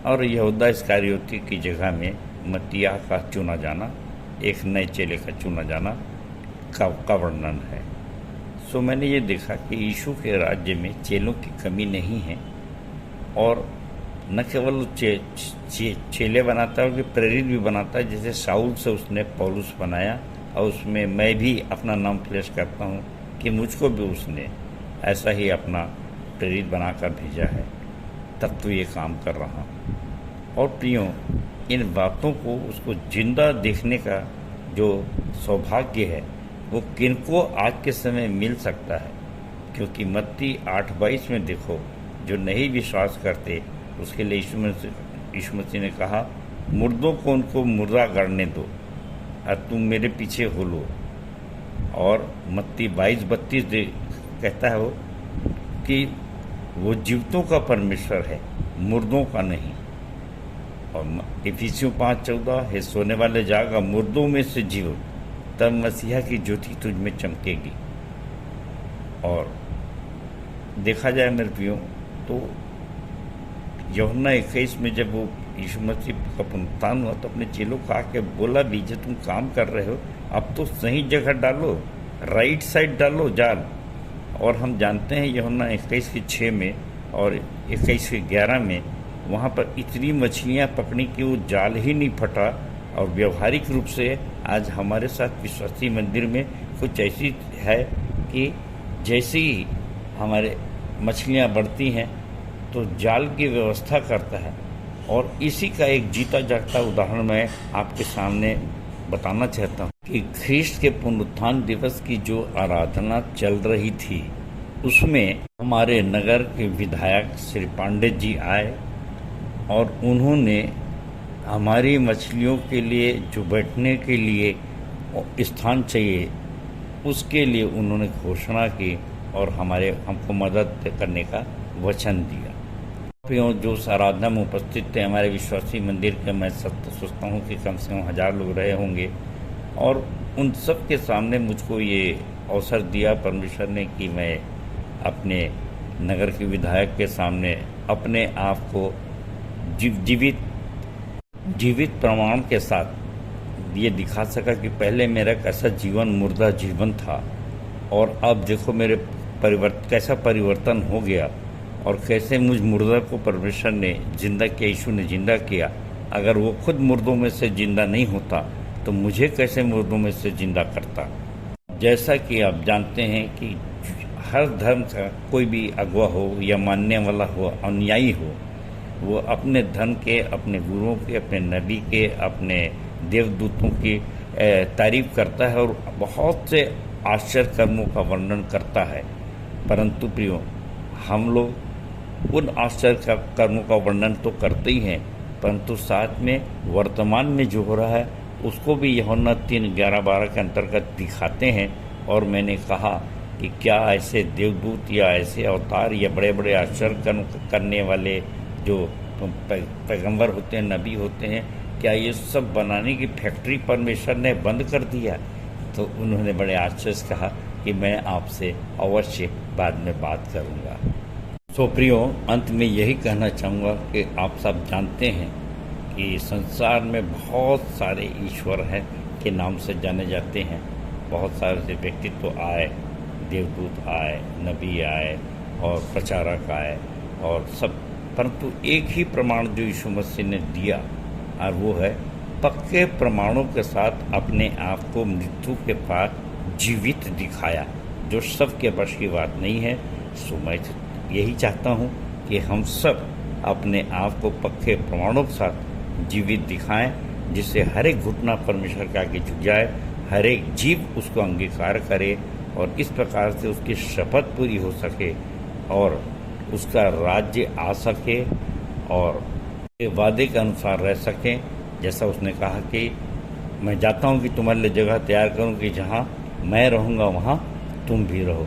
Speaker 11: और यहूदा इस्करियोती की जगह में मत्तिया का चुना जाना, एक नए चेले का चुना जाना का वर्णन है। सो मैंने ये देखा कि यीशु के राज्य में चेलों की कमी नहीं है और न केवल चेले बनाता है बल्कि प्रेरित भी बनाता है। जैसे शाऊल से उसने पौलुस बनाया और उसमें मैं भी अपना नाम प्लेस करता हूँ कि मुझको भी उसने ऐसा ही अपना प्रेरित बनाकर भेजा है, तब तो ये काम कर रहा हूँ। और प्रियो, इन बातों को उसको जिंदा देखने का जो सौभाग्य है वो किनको आज के समय मिल सकता है, क्योंकि मत्ती 8:22 में देखो, जो नहीं विश्वास करते उसके लिए यीशु मसीह ने कहा, मुर्दों को उनको मुर्दा गड़ने दो और तुम मेरे पीछे हो लो। और मत्ती 22:32 कहता है वो कि वो जीवितों का परमेश्वर है, मुर्दों का नहीं। और इफिसियों 5:14 है, सोने वाले जागा, मुर्दों में से जीव, तब मसीहा की ज्योति तुझ में चमकेगी। और देखा जाए मेरे प्रियो तो यूहन्ना 21 में जब वो यीशु मसीह का पुनरुत्थान हुआ तो अपने चेलों को आके बोला भी, जो तुम काम कर रहे हो अब तो सही जगह डालो, राइट साइड डालो जाल। और हम जानते हैं यूहन्ना 21:6 में और 21:11 में वहाँ पर इतनी मछलियाँ पकड़ी कि वो जाल ही नहीं फटा। और व्यवहारिक रूप से आज हमारे साथ विश्वासी मंदिर में कुछ ऐसी है कि जैसे ही हमारे मछलियाँ बढ़ती हैं तो जाल की व्यवस्था करता है। और इसी का एक जीता जागता उदाहरण मैं आपके सामने बताना चाहता हूँ कि ख्रीष्ट के पुनरुत्थान दिवस की जो आराधना चल रही थी उसमें हमारे नगर के विधायक श्री पांडे जी आए और उन्होंने हमारी मछलियों के लिए जो बैठने के लिए स्थान चाहिए उसके लिए उन्होंने घोषणा की और हमको मदद करने का वचन दिया। जो आराधना में उपस्थित थे हमारे विश्वासी मंदिर के, मैं सोचता हूँ कि कम से कम 1000 लोग रहे होंगे। और उन सब के सामने मुझको ये अवसर दिया परमेश्वर ने कि मैं अपने नगर के विधायक के सामने अपने आप को जीवित प्रमाण के साथ ये दिखा सका कि पहले मेरा कैसा जीवन मुर्दा जीवन था और अब देखो मेरे कैसा परिवर्तन हो गया और कैसे मुझ मुर्दा को परमेश्वर ने जिंदा किया, यीशु ने जिंदा किया। अगर वो खुद मुर्दों में से जिंदा नहीं होता तो मुझे कैसे मुर्दों में से जिंदा करता। जैसा कि आप जानते हैं कि हर धर्म का कोई भी अगुवा हो या मानने वाला हो, अनुयायी हो, वो अपने धर्म के, अपने गुरुओं के, अपने नबी के, अपने देवदूतों की तारीफ करता है और बहुत से आश्चर्य कर्मों का वर्णन करता है। परंतु प्रियो, हम लोग उन आश्चर्य कर्मों का वर्णन तो करते ही हैं, परंतु साथ में वर्तमान में जो हो रहा है उसको भी यूहन्ना 3:11-12 के अंतर्गत दिखाते हैं। और मैंने कहा कि क्या ऐसे देवदूत या ऐसे अवतार या बड़े बड़े आश्चर्य करने वाले जो पैगंबर होते हैं, नबी होते हैं, क्या ये सब बनाने की फैक्ट्री परमेश्वर ने बंद कर दिया? तो उन्होंने बड़े आश्चर्य से कहा कि मैं आपसे अवश्य बाद में बात करूंगा। सो प्रियो, अंत में यही कहना चाहूँगा कि आप सब जानते हैं कि संसार में बहुत सारे ईश्वर हैं के नाम से जाने जाते हैं। बहुत सारे व्यक्तित्व आए, देवदूत आए, नबी आए और प्रचारक आए और सब, परंतु एक ही प्रमाण जो यीशु मसीह ने दिया और वो है पक्के प्रमाणों के साथ अपने आप को मृत्यु के पार जीवित दिखाया, जो सबके वश की बात नहीं है। सो मैं यही चाहता हूँ कि हम सब अपने आप को पक्के प्रमाणों के साथ जीवित दिखाएं, जिससे हर एक घुटना परमेश्वर के आगे झुक जाए, हर एक जीव उसको अंगीकार करे और इस प्रकार से उसकी शपथ पूरी हो सके और उसका राज्य आ सके और वादे के अनुसार रह सकें। जैसा उसने कहा कि मैं जाता हूँ कि तुम्हारे लिए जगह तैयार करूँ कि जहाँ मैं रहूँगा वहाँ तुम भी रहो।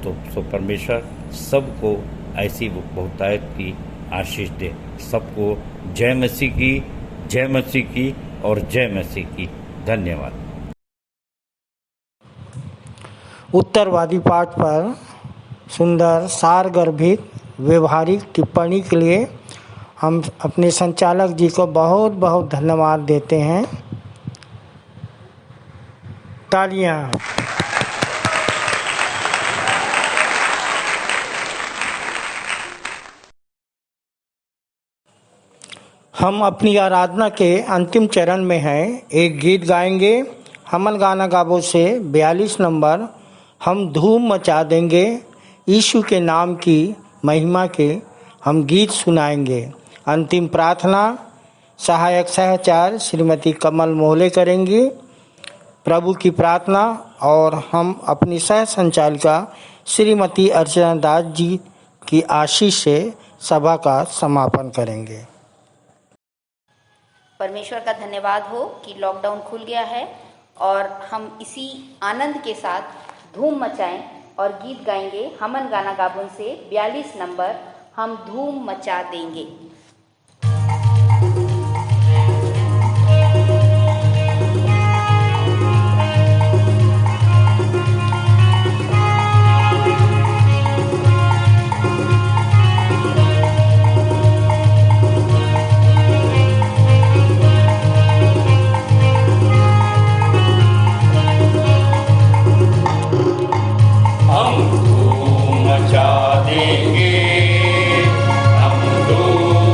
Speaker 11: तो परमेश्वर सबको ऐसी बहुतायत की आशीष दे। सबको जय मसीह की, जय मसीह की और जय मसीह की। धन्यवाद।
Speaker 1: उत्तरवादी पाठ पर सुंदर सार गर्भित व्यवहारिक टिप्पणी के लिए हम अपने संचालक जी को बहुत बहुत धन्यवाद देते हैं। तालियां। हम अपनी आराधना के अंतिम चरण में हैं। एक गीत गाएंगे हमन गाना गाबो से 42 नंबर, हम धूम मचा देंगे यीशु के नाम की महिमा के हम गीत सुनाएंगे। अंतिम प्रार्थना सहायक सहचार श्रीमती कमल मोहले करेंगी। प्रभु की प्रार्थना और हम अपनी सह संचालिका श्रीमती अर्चना दास जी की आशीष से सभा का समापन करेंगे।
Speaker 12: परमेश्वर का धन्यवाद हो कि लॉकडाउन खुल गया है और हम इसी आनंद के साथ धूम मचाएं और गीत गाएंगे हमन गाना गाबुन से 42 नंबर, हम धूम मचा देंगे।
Speaker 4: हम धूम मचा देंगे, हम धूम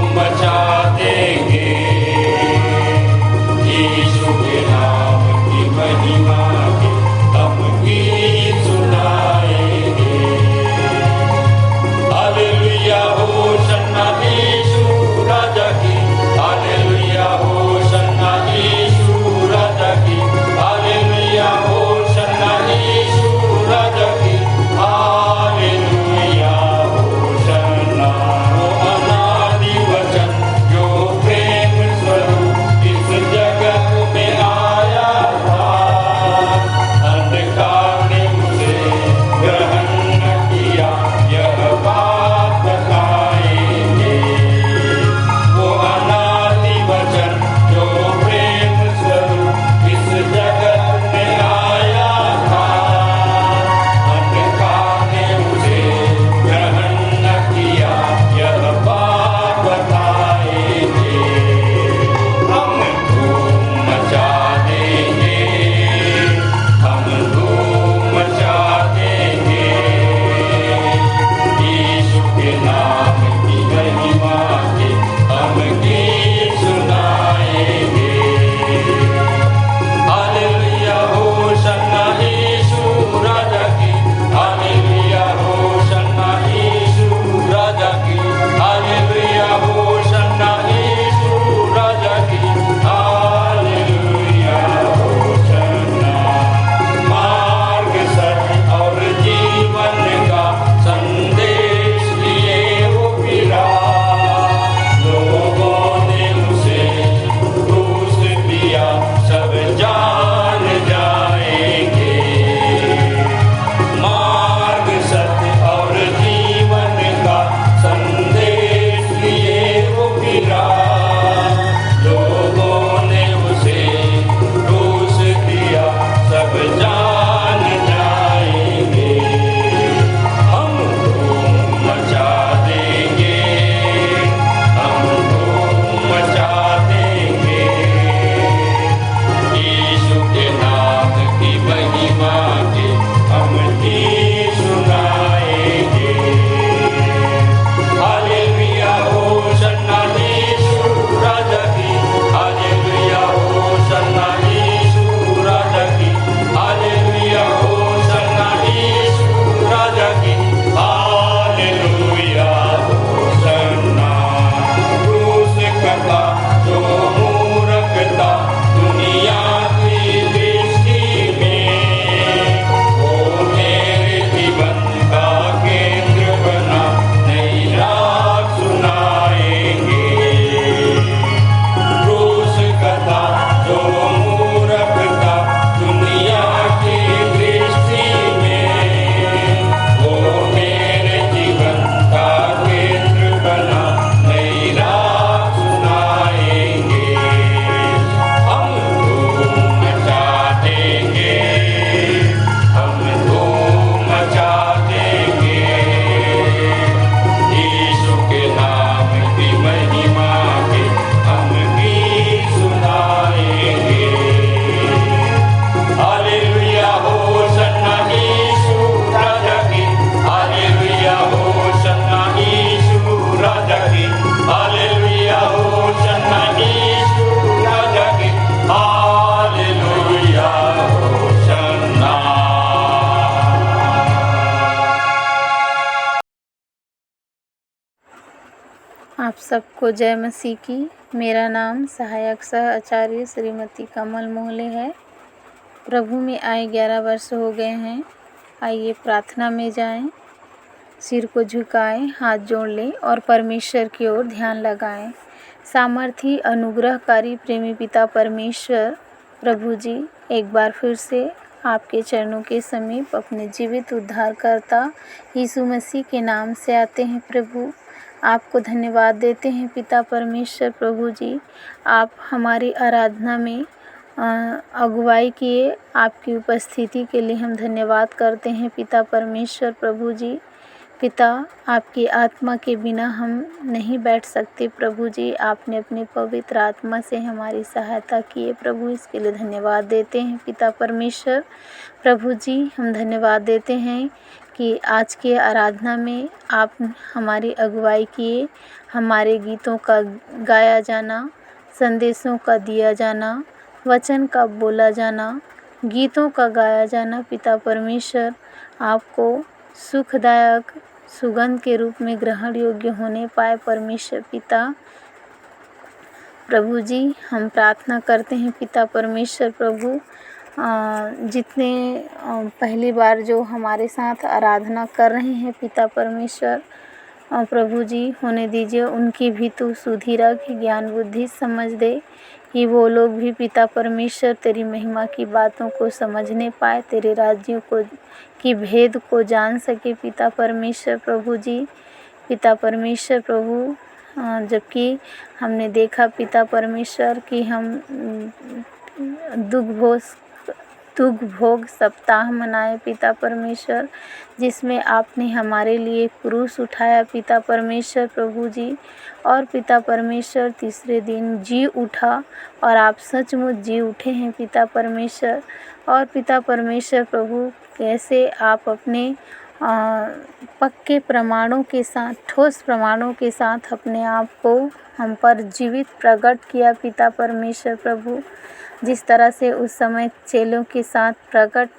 Speaker 13: आप सबको जय मसीह की। मेरा नाम सहायक सह आचार्य श्रीमती कमल मोहले है। प्रभु में आए 11 वर्ष हो गए हैं। आइए प्रार्थना में जाएं, सिर को झुकाएं, हाथ जोड़ लें और परमेश्वर की ओर ध्यान लगाएं। सामर्थी अनुग्रहकारी प्रेमी पिता परमेश्वर प्रभु जी, एक बार फिर से आपके चरणों के समीप अपने जीवित उद्धारकर्ता यीशु मसीह के नाम से आते हैं। प्रभु, आपको धन्यवाद देते हैं पिता परमेश्वर प्रभु जी। आप हमारी आराधना में अगुवाई किए, आपकी उपस्थिति के लिए हम धन्यवाद करते हैं पिता परमेश्वर प्रभु जी। पिता, आपकी आत्मा के बिना हम नहीं बैठ सकते प्रभु जी। आपने अपने पवित्र आत्मा से हमारी सहायता की है प्रभु, इसके लिए धन्यवाद देते हैं पिता परमेश्वर प्रभु जी। हम धन्यवाद देते हैं कि आज के आराधना में आप हमारी अगुवाई किए। हमारे गीतों का गाया जाना, संदेशों का दिया जाना, वचन का बोला जाना, गीतों का गाया जाना पिता परमेश्वर आपको सुखदायक सुगंध के रूप में ग्रहण योग्य होने पाए परमेश्वर पिता प्रभु जी। हम प्रार्थना करते हैं पिता परमेश्वर प्रभु, जितने पहली बार जो हमारे साथ आराधना कर रहे हैं पिता परमेश्वर प्रभु जी, होने दीजिए उनकी भी तू सुधि रख, ज्ञान बुद्धि समझ दे कि वो लोग भी पिता परमेश्वर तेरी महिमा की बातों को समझने पाए, तेरे राज्यों को की भेद को जान सके पिता परमेश्वर प्रभु जी। पिता परमेश्वर प्रभु, जबकि हमने देखा पिता परमेश्वर कि हम दुख भोग सप्ताह मनाए पिता परमेश्वर, जिसमें आपने हमारे लिए क्रूस उठाया पिता परमेश्वर प्रभु जी। और पिता परमेश्वर तीसरे दिन जी उठा और आप सचमुच जी उठे हैं पिता परमेश्वर। और पिता परमेश्वर प्रभु, कैसे आप अपने पक्के प्रमाणों के साथ, ठोस प्रमाणों के साथ अपने आप को हम पर जीवित प्रकट किया पिता परमेश्वर प्रभु। जिस तरह से उस समय चेलों के साथ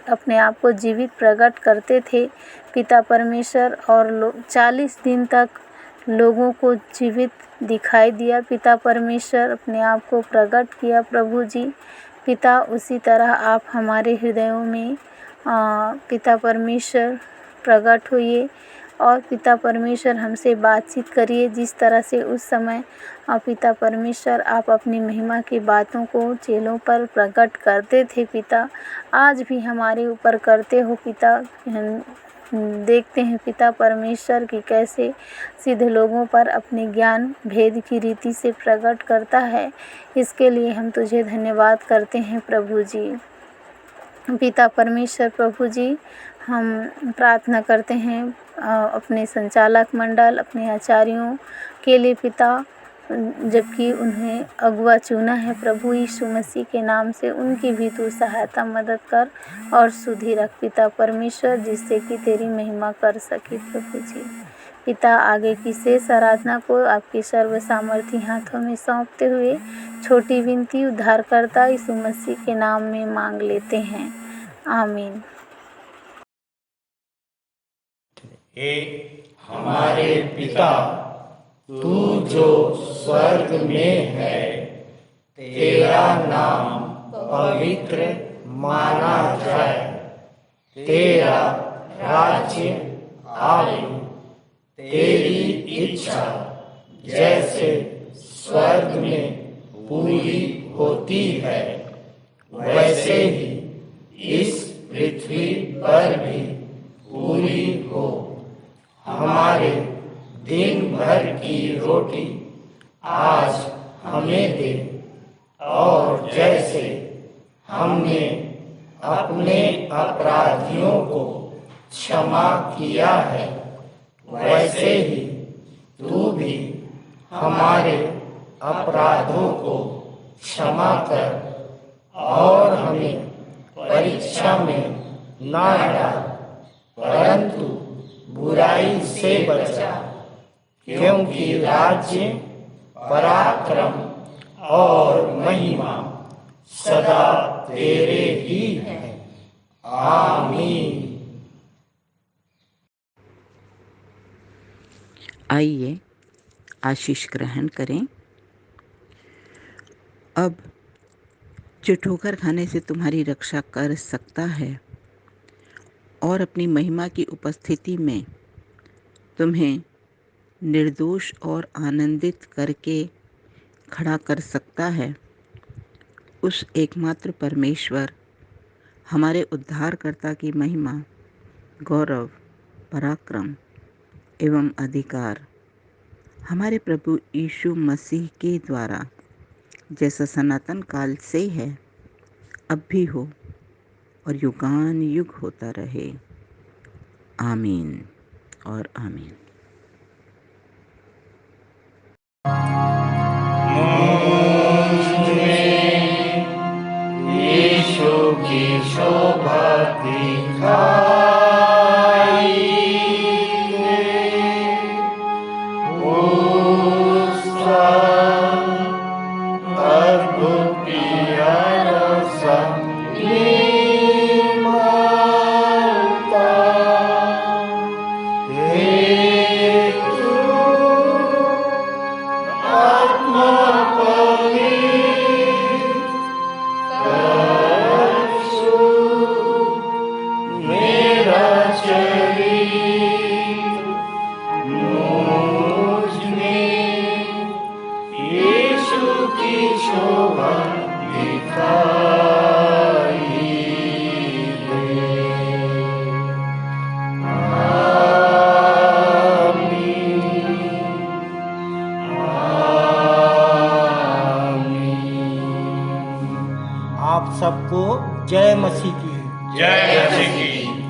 Speaker 13: अपने आप को जीवित प्रकट करते थे पिता परमेश्वर, और 40 दिन तक लोगों को जीवित दिखाई दिया पिता परमेश्वर, अपने आप को प्रकट किया प्रभु जी। पिता, उसी तरह आप हमारे हृदयों में पिता परमेश्वर प्रकट होइए और पिता परमेश्वर हमसे बातचीत करिए, जिस तरह से उस समय पिता परमेश्वर आप अपनी महिमा की बातों को चेलों पर प्रकट करते थे पिता, आज भी हमारे ऊपर करते हो पिता। देखते हैं पिता परमेश्वर कि कैसे सिद्ध लोगों पर अपने ज्ञान भेद की रीति से प्रकट करता है। इसके लिए हम तुझे धन्यवाद करते हैं प्रभु जी। पिता परमेश्वर प्रभु जी, हम प्रार्थना करते हैं अपने संचालक मंडल, अपने आचार्यों के लिए पिता, जबकि उन्हें अगुआ चुना है प्रभु यीशु मसीह के नाम से, उनकी भी तू सहायता मदद कर और सुधि रख पिता परमेश्वर, जिससे कि तेरी महिमा कर सके प्रभु जी। पिता, आगे की शेष आराधना को आपके सर्व सामर्थी हाथों में सौंपते हुए छोटी विनती उद्धारकर्ता यीशु मसीह के नाम में मांग लेते हैं, आमीन।
Speaker 4: हे हमारे पिता, तू जो स्वर्ग में है, तेरा नाम पवित्र माना जाए, तेरा राज्य आए, तेरी इच्छा जैसे स्वर्ग में पूरी होती है, वैसे ही इस पृथ्वी पर भी पूरी हो। हमारे दिन भर की रोटी आज हमें दे, और जैसे हमने अपने अपराधियों को क्षमा किया है, वैसे ही तू भी हमारे अपराधों को क्षमा कर, और हमें परीक्षा में ना डाल, परंतु बुराई से बचा, क्योंकि राज्य, पराक्रम और महिमा सदा तेरे ही हैं, आमीन।
Speaker 14: आइए आशीष ग्रहण करें। अब जो ठोकर खाने से तुम्हारी रक्षा कर सकता है और अपनी महिमा की उपस्थिति में तुम्हें निर्दोष और आनंदित करके खड़ा कर सकता है, उस एकमात्र परमेश्वर हमारे उद्धारकर्ता की महिमा, गौरव, पराक्रम एवं अधिकार हमारे प्रभु यीशु मसीह के द्वारा जैसा सनातन काल से है, अब भी हो और युगान युग होता रहे। आमीन और आमीन।
Speaker 4: यीशु की शोभा दिखाई उसका अद्भुत प्यारा सा निर्मलता हेतु आत्मा
Speaker 1: आप सबको जय मसीह की।
Speaker 4: जय मसीह की।